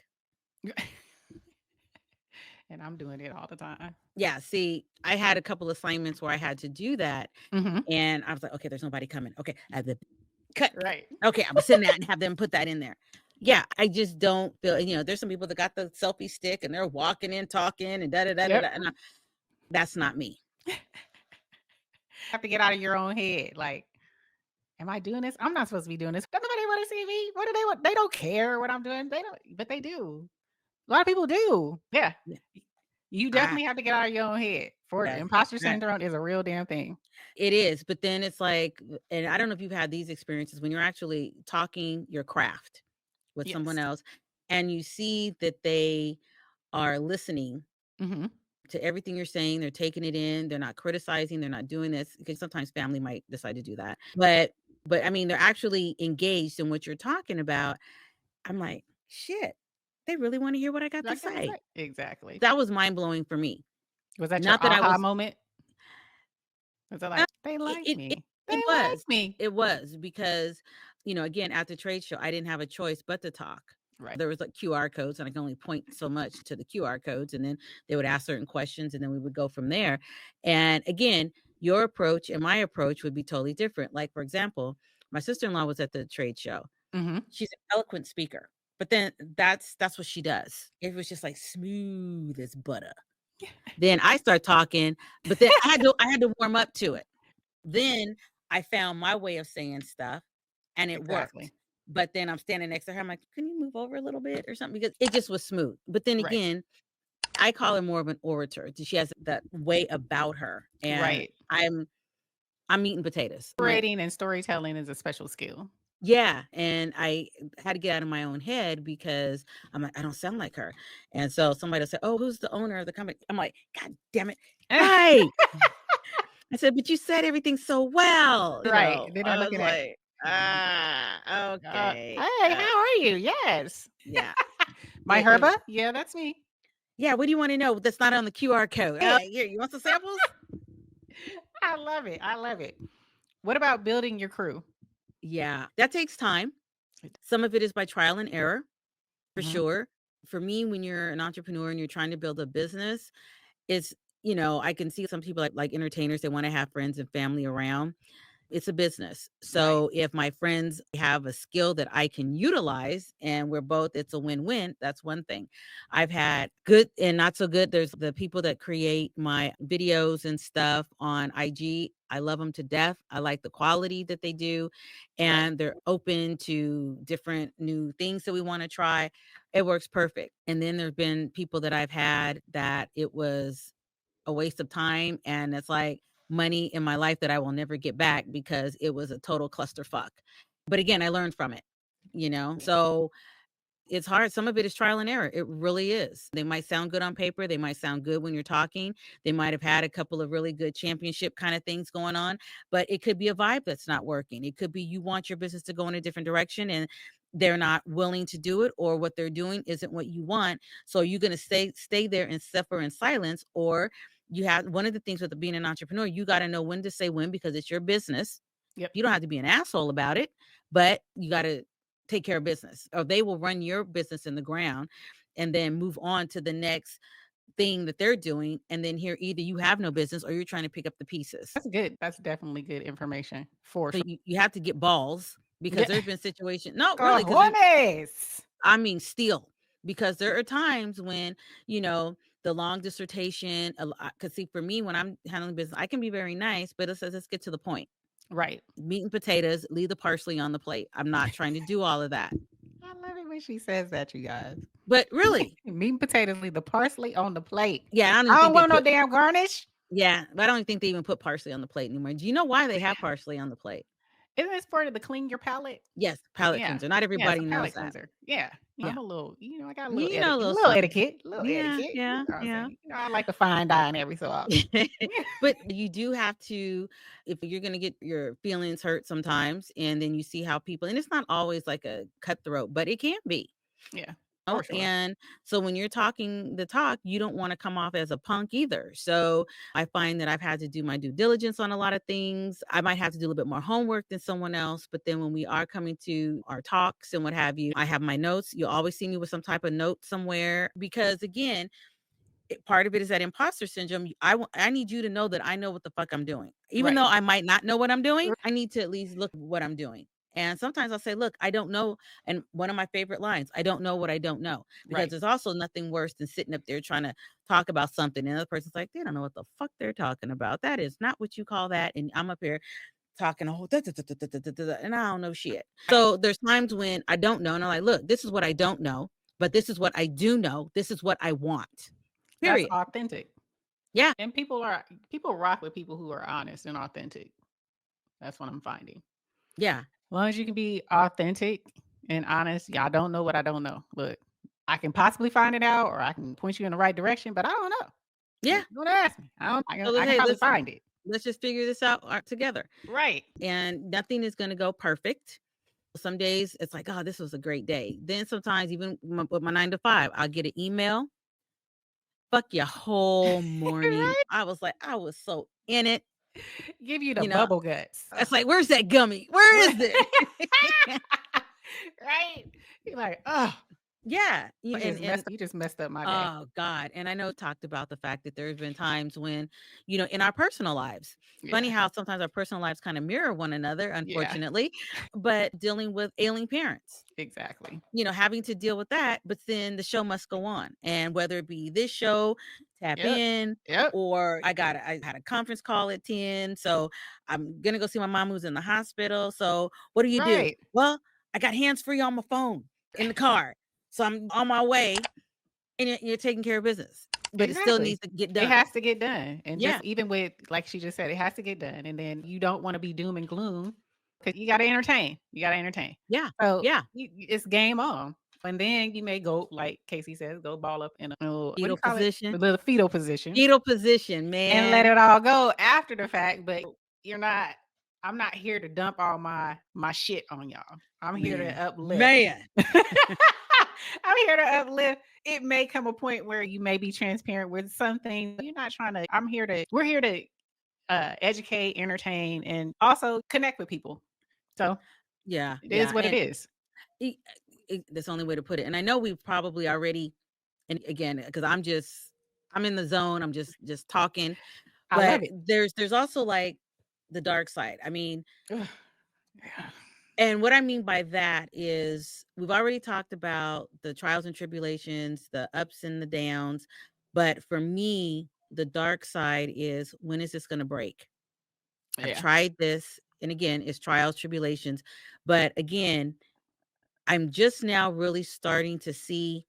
And I'm doing it all the time. Yeah. See, I had a couple assignments where I had to do that. Mm-hmm. And I was like, okay, there's nobody coming. Okay. I have to cut. Right. Okay. I'm sending that and have them put that in there. Yeah. I just don't feel, there's some people that got the selfie stick and they're walking in, talking and da-da-da-da-da. And that's not me. You have to get out of your own head. Like, am I doing this? I'm not supposed to be doing this. Does nobody want to see me? What do they want? They don't care what I'm doing. They don't, but they do. A lot of people do. Yeah. You definitely have to get out of your own head. Imposter syndrome is a real damn thing. It is. But then it's like, and I don't know if you've had these experiences when you're actually talking your craft with someone else and you see that they are listening to everything you're saying. They're taking it in. They're not criticizing. They're not doing this, because sometimes family might decide to do that. But I mean, they're actually engaged in what you're talking about. I'm like, shit. They really want to hear what I got to say. Exactly. That was mind blowing for me. Was that not your aha moment? Was it like, they like me? It was me. It was because, again, at the trade show, I didn't have a choice but to talk. Right. There was like QR codes and I can only point so much to the QR codes. And then they would ask certain questions and then we would go from there. And again, your approach and my approach would be totally different. Like, for example, my sister-in-law was at the trade show. Mm-hmm. She's an eloquent speaker. But then that's what she does. It was just like smooth as butter. Then I start talking, but then I had to warm up to it. Then I found my way of saying stuff and it worked. But then I'm standing next to her. I'm like, can you move over a little bit or something? Because it just was smooth. But then again, I call her more of an orator. She has that way about her. And Right. I'm meat and potatoes. Writing and storytelling is a special skill. Yeah. And I had to get out of my own head because I'm like, I don't sound like her. And so somebody will say, oh, who's the owner of the company? I'm like, God damn it. Right. I said, but you said everything so well. Right. They're not I was looking at like, okay. hey, how are you? Yes. Yeah. My herba? Yeah, that's me. Yeah. What do you want to know? That's not on the QR code. Here, you want some samples? I love it. I love it. What about building your crew? Yeah, that takes time. Some of it is by trial and error, for sure. For me, when you're an entrepreneur and you're trying to build a business, it's, I can see some people like entertainers, they want to have friends and family around. It's a business. So if my friends have a skill that I can utilize and we're both, it's a win-win. That's one thing. I've had good and not so good. There's the people that create my videos and stuff on IG. I love them to death. I like the quality that they do, and they're open to different new things that we want to try. It works perfect. And then there's been people that I've had that it was a waste of time, and it's like money in my life that I will never get back because it was a total clusterfuck. But again, I learned from it, so it's hard. Some of it is trial and error. It really is. They might sound good on paper. They might sound good when you're talking. They might have had a couple of really good championship kind of things going on, but it could be a vibe that's not working. It could be you want your business to go in a different direction and they're not willing to do it, or what they're doing isn't what you want. So you're going to stay there and suffer in silence, or you have one of the things with being an entrepreneur, you got to know when to say when, because it's your business. Yep. You don't have to be an asshole about it, but you got to take care of business, or they will run your business in the ground and then move on to the next thing that they're doing. And then here, either you have no business or you're trying to pick up the pieces. That's good. That's definitely good information for So sure. you have to get balls, because there's been situations. No, really. I mean, steel, because there are times when, the long dissertation, because see, for me, when I'm handling business, I can be very nice, but it says, let's get to the point. Right. Meat and potatoes, leave the parsley on the plate. I'm not trying to do all of that. I love it when she says that, you guys. But really, meat and potatoes, leave the parsley on the plate. Yeah, I don't want no damn garnish. Yeah, but I don't think they even put parsley on the plate anymore. Do you know why they have parsley on the plate? Isn't this part of the clean your palate? Yes, palate cleanser. Not everybody knows that. Cleanser. Yeah. I'm a little, I got a little, little etiquette. Yeah. I like to fine dine every so often. But you do have to, if you're going to get your feelings hurt sometimes, and then you see how people, and it's not always like a cutthroat, but it can be. Yeah. Sure. And so when you're talking the talk, you don't want to come off as a punk either. So I find that I've had to do my due diligence on a lot of things. I might have to do a little bit more homework than someone else. But then when we are coming to our talks and what have you, I have my notes. You'll always see me with some type of note somewhere, because again, part of it is that imposter syndrome. I need you to know that I know what the fuck I'm doing. Even though I might not know what I'm doing, I need to at least look at what I'm doing. And sometimes I'll say, look, I don't know. And one of my favorite lines, I don't know what I don't know. Because there's also nothing worse than sitting up there trying to talk about something, and the other person's like, they don't know what the fuck they're talking about. That is not what you call that. And I'm up here talking a whole and I don't know shit. So there's times when I don't know, and I'm like, look, this is what I don't know, but this is what I do know. This is what I want. Period. That's authentic. Yeah. And people rock with people who are honest and authentic. That's what I'm finding. Yeah. As long as you can be authentic and honest, y'all don't know what I don't know. Look, I can possibly find it out, or I can point you in the right direction, but I don't know. Yeah. Don't ask me. I can probably find it. Let's just figure this out together. Right. And nothing is going to go perfect. Some days it's like, oh, this was a great day. Then sometimes even with my 9 to 5, I'll get an email. Fuck your whole morning. Right? I was so in it. Give you the bubble guts. It's like, where's that gummy? Where is it? Right? You're like, oh. Yeah. You just messed up my day. Oh, God. And I know talked about the fact that there's been times when, in our personal lives, funny how sometimes our personal lives kind of mirror one another, unfortunately, but dealing with ailing parents. Exactly. Having to deal with that, but then the show must go on. And whether it be this show, tap in, or I had a conference call at 10. So I'm going to go see my mom who's in the hospital. So what do you do? Well, I got hands-free on my phone in the car. So I'm on my way, and you're taking care of business. but it still needs to get done. It has to get done. And Yeah. just even with, like she just said, it has to get done. And then you don't want to be doom and gloom because you got to entertain. You got to entertain. Yeah. So Yeah. it's game on. And then you may go, like Casey says, go ball up in a little Fetal position. The little fetal position. Fetal position, man. And let it all go after the fact. But I'm not here to dump all my shit on y'all. I'm here to uplift. Man. I'm here to uplift. It may come a point where you may be transparent with something. You're not trying to, we're here to educate, entertain, and also connect with people. So yeah, it is what it is. That's the only way to put it. And I know we've probably already, and again, because I'm in the zone. I'm just talking. But I love it. There's also like the dark side. I mean, yeah. And what I mean by that is we've already talked about the trials and tribulations, the ups and the downs. But for me, the dark side is, when is this going to break? Yeah. I've tried this. And again, it's trials, tribulations. But again, I'm just now really starting to see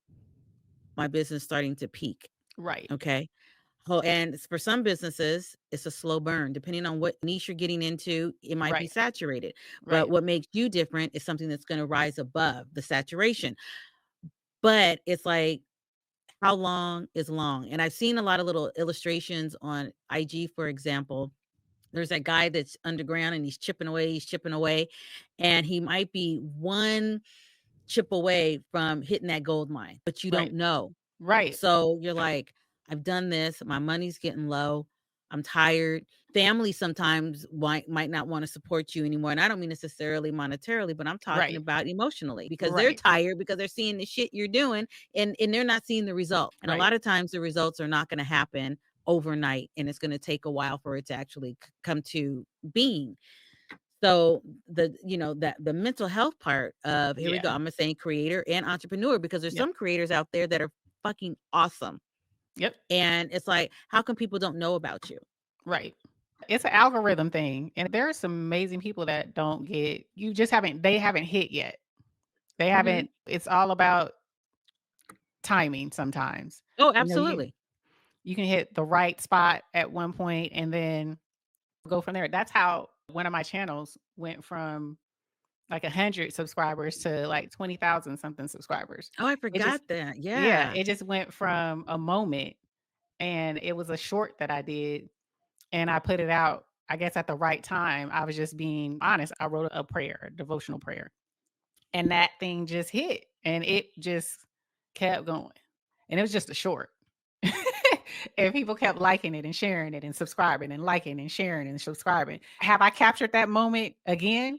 my business starting to peak. Right. Okay. Oh, and for some businesses, it's a slow burn. Depending on what niche you're getting into, it might be saturated. But what makes you different is something that's going to rise above the saturation. But it's like, how long is long? And I've seen a lot of little illustrations on IG, for example. There's that guy that's underground and he's chipping away. And he might be one chip away from hitting that gold mine, but you don't know. Right. So you're like, I've done this. My money's getting low. I'm tired. Family sometimes might not want to support you anymore. And I don't mean necessarily monetarily, but I'm talking about emotionally, because they're tired because they're seeing the shit you're doing and they're not seeing the result. And a lot of times the results are not going to happen overnight, and it's going to take a while for it to actually come to being. So the mental health part of, here we go, I'm saying creator and entrepreneur, because there's some creators out there that are fucking awesome. Yep. And it's like, how come people don't know about you? Right. It's an algorithm thing. And there are some amazing people that they haven't hit yet. They haven't, it's all about timing sometimes. Oh, absolutely. You can hit the right spot at one point and then go from there. That's how one of my channels went from like 100 subscribers to like 20,000 something subscribers. Oh, I forgot that. Yeah. Yeah. It just went from a moment, and it was a short that I did, and I put it out, I guess, at the right time. I was just being honest. I wrote a devotional prayer, and that thing just hit, and it just kept going. And it was just a short. And people kept liking it and sharing it and subscribing and liking and sharing and subscribing. Have I captured that moment again?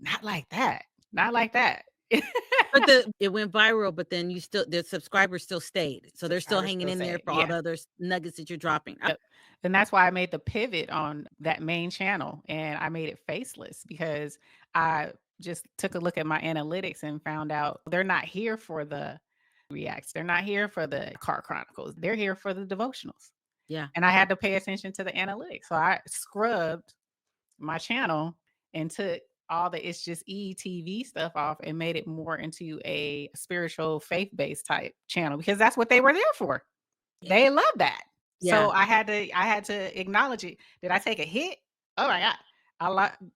Not like that. Not like that. But it went viral, but then the subscribers still stayed. So they're still hanging in there for all the other nuggets that you're dropping. Yep. And that's why I made the pivot on that main channel, and I made it faceless, because I just took a look at my analytics and found out they're not here for the reacts. They're not here for the car chronicles. They're here for the devotionals. Yeah. And I had to pay attention to the analytics. So I scrubbed my channel and took all the It's Just ETV stuff off and made it more into a spiritual, faith-based type channel, because that's what they were there for. They love that. Yeah. So I had to acknowledge it. Did I take a hit? Oh my God.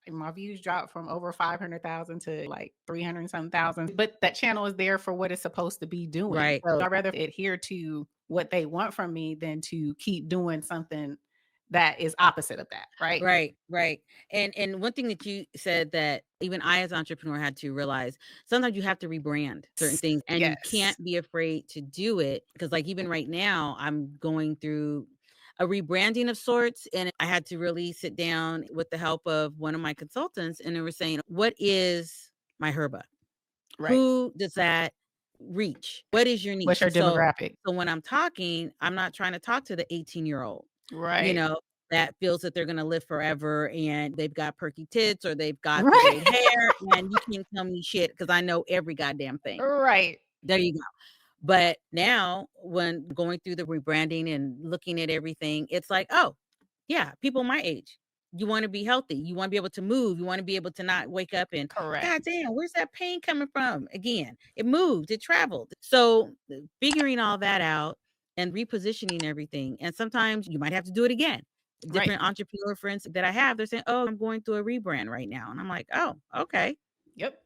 My views dropped from over 500,000 to like 300 something thousand. But that channel is there for what it's supposed to be doing. Right. So I'd rather adhere to what they want from me than to keep doing something that is opposite of that. Right. Right. And one thing that you said that even I as an entrepreneur had to realize, sometimes you have to rebrand certain things, and you can't be afraid to do it. Because like even right now, I'm going through a rebranding of sorts, and I had to really sit down with the help of one of my consultants, and they were saying, what is my herba? Right. Who does that reach? What is your niche? What's your demographic? So when I'm talking, I'm not trying to talk to the 18-year-old. Right. That feels that they're going to live forever, and they've got perky tits, or they've got great hair, and you can't tell me shit because I know every goddamn thing. Right. There you go. But now when going through the rebranding and looking at everything, it's like, oh yeah, people my age, you want to be healthy. You want to be able to move. You want to be able to not wake up and, God damn, where's that pain coming from? Again, it moved, it traveled. So figuring all that out, and repositioning everything. And sometimes you might have to do it again. Different entrepreneur friends that I have, they're saying, "Oh, I'm going through a rebrand right now." And I'm like, "Oh, okay." Yep.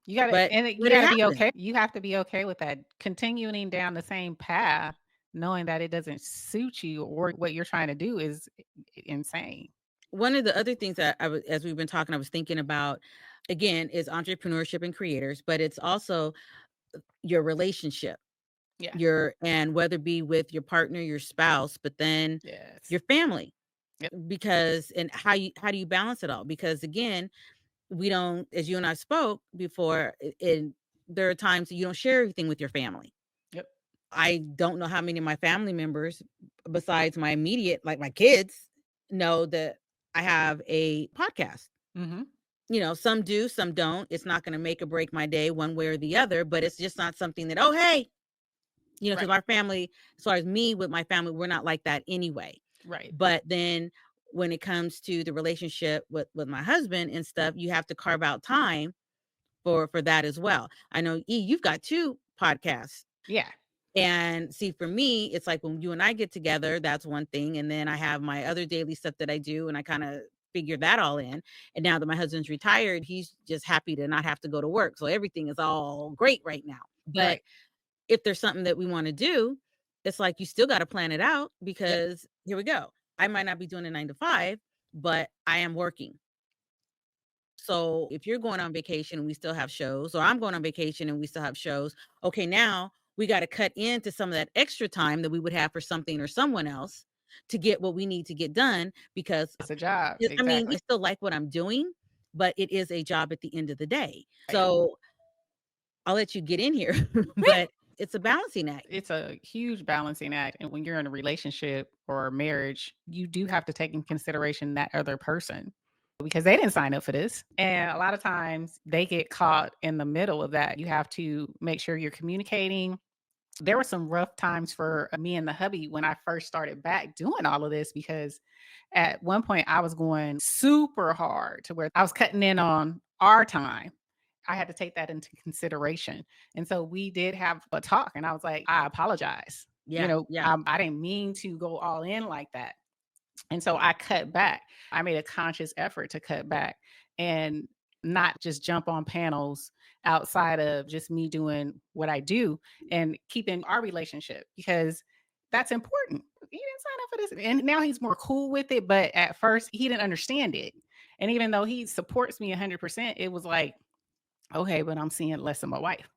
You gotta, But and you gotta be okay. You have to be okay with that. Continuing down the same path, knowing that it doesn't suit you or what you're trying to do is insane. One of the other things that as we've been talking, I was thinking about, again, is entrepreneurship and creators, but it's also your relationship. Yeah. And whether it be with your partner, your spouse, but then your family. Yep. Because, and how do you balance it all? Because again, we don't, as you and I spoke before, there are times that you don't share everything with your family. Yep. I don't know how many of my family members, besides my immediate, like my kids, know that I have a podcast. Mm-hmm. You know, some do, some don't. It's not going to make or break my day one way or the other, but it's just not something that, oh, hey, you know, because our family, as far as me with my family, we're not like that anyway. Right. But then when it comes to the relationship with my husband and stuff, you have to carve out time for that as well. I know, you've got 2 podcasts. Yeah. And see, for me, it's like when you and I get together, that's one thing. And then I have my other daily stuff that I do, and I kind of figure that all in. And now that my husband's retired, he's just happy to not have to go to work. So everything is all great right now. But if there's something that we want to do, it's like you still got to plan it out, because here we go. I might not be doing a 9 to 5, but I am working. So if you're going on vacation and we still have shows, or I'm going on vacation and we still have shows, okay, now we got to cut into some of that extra time that we would have for something or someone else to get what we need to get done, because it's a job. I mean, I still like what I'm doing, but it is a job at the end of the day. So I'll let you get in here, but it's a balancing act. It's a huge balancing act. And when you're in a relationship or a marriage, you do have to take in consideration that other person, because they didn't sign up for this. And a lot of times they get caught in the middle of that. You have to make sure you're communicating. There were some rough times for me and the hubby when I first started back doing all of this, because at one point I was going super hard to where I was cutting in on our time. I had to take that into consideration. And so we did have a talk, and I was like, I apologize. I didn't mean to go all in like that. And so I cut back. I made a conscious effort to cut back and not just jump on panels outside of just me doing what I do, and keeping our relationship, because that's important. He didn't sign up for this. And now he's more cool with it. But at first he didn't understand it. And even though he supports me 100%, it was like, okay, but I'm seeing less of my wife.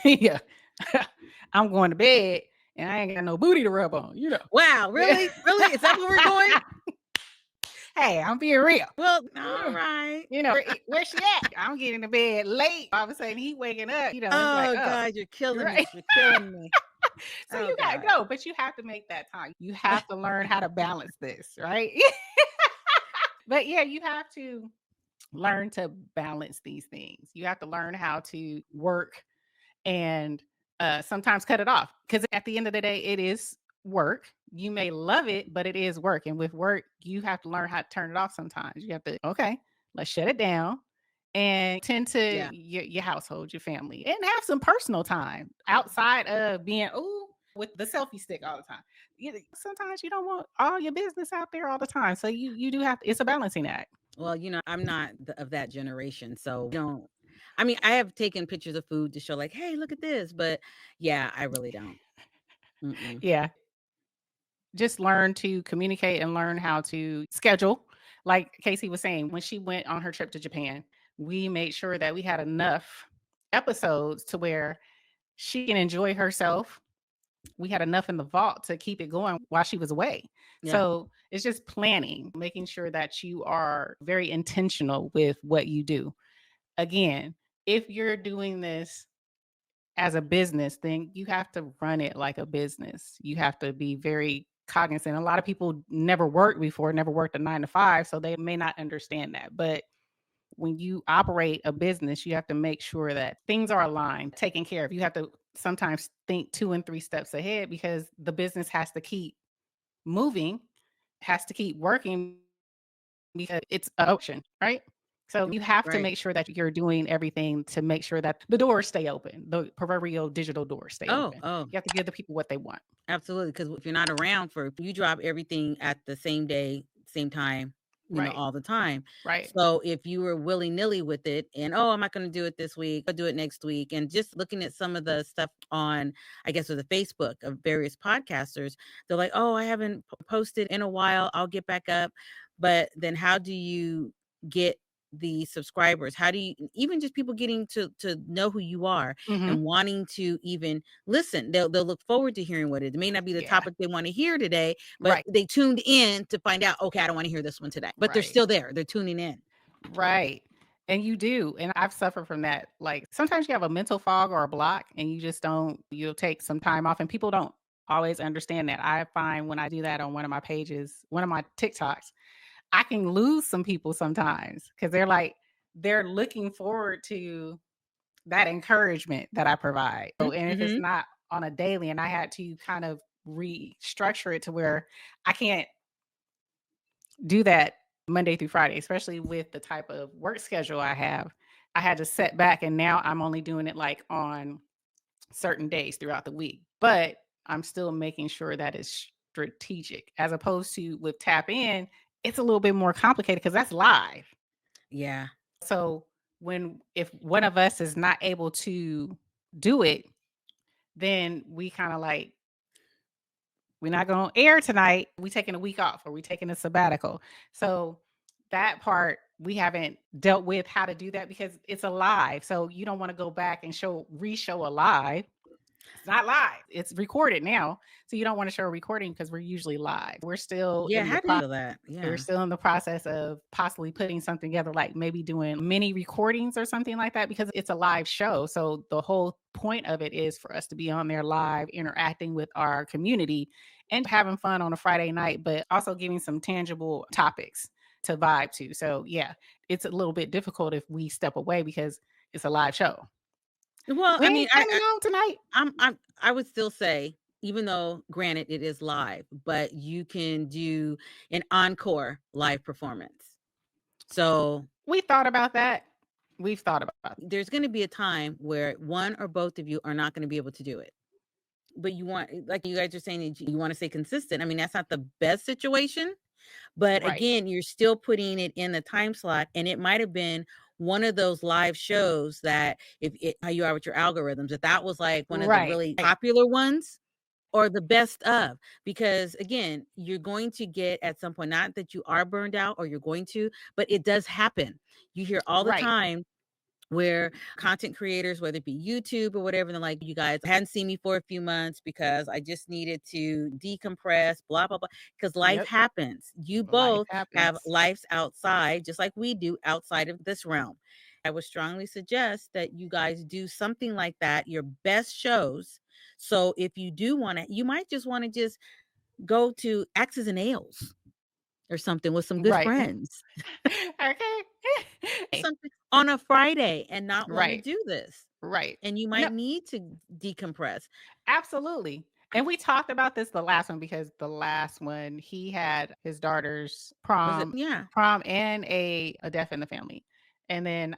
Yeah. I'm going to bed and I ain't got no booty to rub on, you know. Wow, really? Really? Is that what we're doing? Hey, I'm being real. Well, all right. You know, where's she at? I'm getting to bed late. All of a sudden he waking up, you know. Oh, like, God, you're killing me. You're killing me. So you gotta go, but you have to make that time. You have to learn how to balance this, right? But yeah, you have to learn to balance these things. You have to learn how to work and sometimes cut it off, because at the end of the day, it is work. You may love it, but it is work. And with work, you have to learn how to turn it off sometimes. You have to, okay, let's shut it down and tend to your household, your family, and have some personal time outside of being, with the selfie stick all the time. Sometimes you don't want all your business out there all the time. So you do have to, it's a balancing act. Well, you know, I'm not of that generation. So I mean, I have taken pictures of food to show like, hey, look at this. But yeah, I really don't. Mm-mm. Yeah. Just learn to communicate and learn how to schedule. Like Casey was saying, when she went on her trip to Japan, we made sure that we had enough episodes to where she can enjoy herself. We had enough in the vault to keep it going while she was away. Yeah. So it's just planning, making sure that you are very intentional with what you do. Again, if you're doing this as a business, then you have to run it like a business. You have to be very cognizant. A lot of people never worked before, never worked a 9 to 5, so they may not understand that. But when you operate a business, you have to make sure that things are aligned, taken care of. You have to sometimes think 2 and 3 steps ahead, because the business has to keep moving, has to keep working, because it's an ocean, right? So you have to Right. make sure that you're doing everything to make sure that the doors stay open, the proverbial digital doors stay open. Oh, You have to give the people what they want. absolutely. Because if you're not around you drop everything at the same day, same time, Right. all the time. Right. So if you were willy-nilly with it and, oh, I'm not going to do it this week, I'll do it next week. And just looking at some of the stuff on, I guess, with the Facebook of various podcasters, they're like, oh, I haven't posted in a while. I'll get back up. But then how do you get the subscribers? How do you, even just people getting to know who you are and wanting to even listen? They'll look forward to hearing what it may not be the topic they want to hear today, but they tuned in to find out, okay, I don't want to hear this one today, but they're still there. They're tuning in. Right. And you do. And I've suffered from that. Like sometimes you have a mental fog or a block and you just you'll take some time off, and people don't always understand that. I find when I do that on one of my pages, one of my TikToks, I can lose some people sometimes because they're looking forward to that encouragement that I provide. So, and if it's not on a daily, and I had to kind of restructure it to where I can't do that Monday through Friday, especially with the type of work schedule I have. I had to set back, and now I'm only doing it like on certain days throughout the week, but I'm still making sure that it's strategic, as opposed to with Tap In, it's a little bit more complicated because that's live. Yeah. So if one of us is not able to do it, then we kind of like, we're not going to air tonight. We taking a week off, or we taking a sabbatical. So that part we haven't dealt with how to do that because it's a live. So you don't want to go back and re-show a live. It's not live. It's recorded now. So you don't want to show a recording because we're usually live. We're still how do you do that? Yeah. We're still in the process of possibly putting something together, like maybe doing mini recordings or something like that, because it's a live show. So the whole point of it is for us to be on there live, interacting with our community and having fun on a Friday night, but also giving some tangible topics to vibe to. So yeah, it's a little bit difficult if we step away because it's a live show. Well, I mean, tonight. I would still say, even though granted it is live, but you can do an encore live performance. So we thought about that. We've thought about it. There's going to be a time where one or both of you are not going to be able to do it. But you want, like you guys are saying, you want to stay consistent. I mean, that's not the best situation, but again, you're still putting it in the time slot, and it might have been one of those live shows that how you are with your algorithms, if that was like one of the really popular ones or the best of, because again, you're going to get at some point, not that you are burned out or you're going to, but it does happen. You hear all the time where content creators, whether it be YouTube or whatever, they're like, you guys hadn't seen me for a few months because I just needed to decompress, blah, blah, blah. Because life happens. You both have lives outside, just like we do outside of this realm. I would strongly suggest that you guys do something like that, your best shows. So if you do want to, you might just want to just go to Axes and Ales or something with some good friends. Okay. Something on a Friday and not want to do this. Right. And you might need to decompress. Absolutely. And we talked about this the last one, because the last one, he had his daughter's prom and a death in the family. And then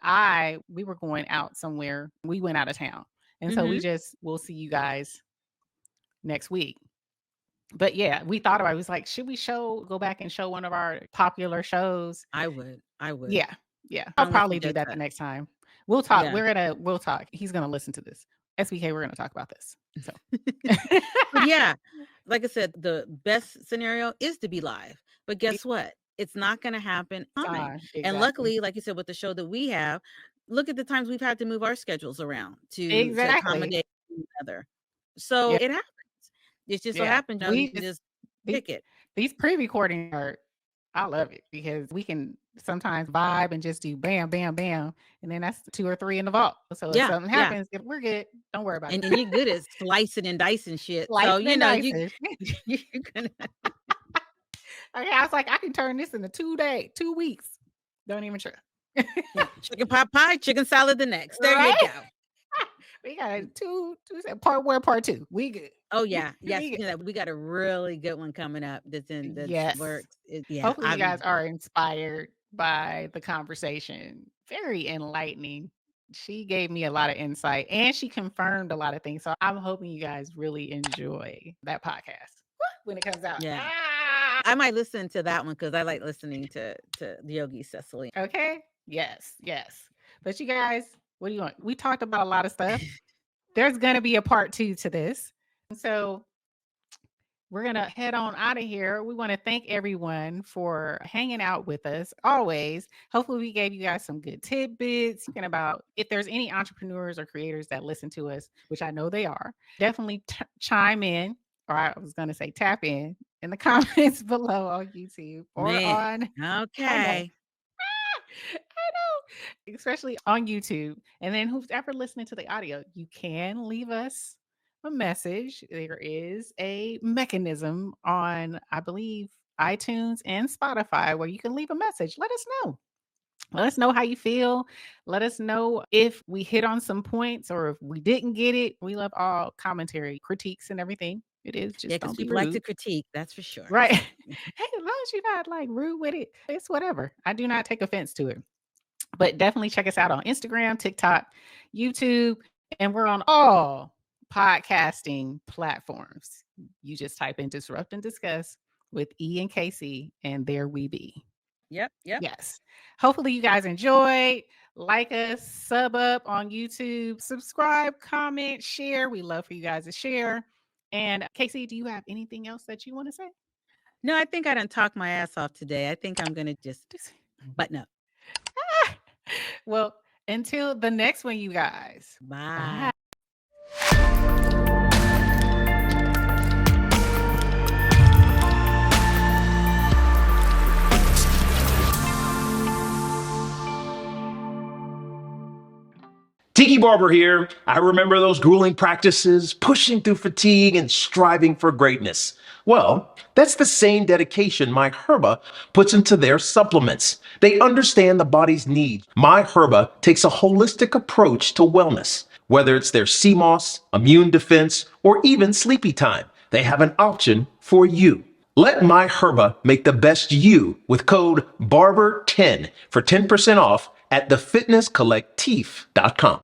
we were going out somewhere. We went out of town. And so we'll see you guys next week. But yeah, we thought about it. It was like, should we go back and show one of our popular shows? I would. Yeah. I'll probably do that the next time. We'll talk. Yeah. We'll talk. He's going to listen to this. SBK, we're going to talk about this. So yeah, like I said, the best scenario is to be live. But guess what? It's not going to happen. Exactly. And luckily, like you said, with the show that we have, look at the times we've had to move our schedules around to accommodate each other. So it happens. It's just what happens. You can just pick it. These pre-recordings I love it, because we can sometimes vibe and just do bam, bam, bam. And then that's 2 or 3 in the vault. So if something happens, we're good. Don't worry about it. And you're good at slicing and dicing shit. So, you're gonna. Okay, I was like, I can turn this into 2 weeks. Don't even try. Chicken pot pie, chicken salad the next. There you go. We got part 1, part 2. We good. Oh yeah, yes. We got a really good one coming up. That's in the works. Hopefully you guys are inspired by the conversation. Very enlightening. She gave me a lot of insight and she confirmed a lot of things. So I'm hoping you guys really enjoy that podcast when it comes out. Yeah. I might listen to that one because I like listening to the Yogi Cecily. Okay. Yes. But you guys, what do you want? We talked about a lot of stuff. There's going to be a part 2 to this. So we're going to head on out of here. We want to thank everyone for hanging out with us always. Hopefully we gave you guys some good tidbits thinking about if there's any entrepreneurs or creators that listen to us, which I know they are, definitely chime in, or I was going to say tap in the comments below on YouTube or on. Okay. I know, especially on YouTube. And then who's ever listening to the audio, you can leave us a message. There is a mechanism on, I believe, iTunes and Spotify where you can leave a message. Let us know. Let us know how you feel. Let us know if we hit on some points or if we didn't get it. We love all commentary, critiques, and everything. It is just because people like to critique, that's for sure. Right. Hey, as long as you're not like rude with it, it's whatever. I do not take offense to it. But definitely check us out on Instagram, TikTok, YouTube, and we're on all podcasting platforms. You just type in Disrupt and Discuss with E and KC, and there we be. Yep. Yes. Hopefully you guys enjoyed. Like us, sub up on YouTube, subscribe, comment, share. We love for you guys to share. And Casey, do you have anything else that you want to say? No, I think I done talked my ass off today. I think I'm going to just button up. Well, until the next one, you guys. Bye. Tiki Barber here. I remember those grueling practices, pushing through fatigue and striving for greatness. Well, that's the same dedication My Herba puts into their supplements. They understand the body's needs. My Herba takes a holistic approach to wellness. Whether it's their sea moss, immune defense, or even sleepy time, they have an option for you. Let My Herba make the best you with code BARBER10 for 10% off at thefitnesscollectif.com.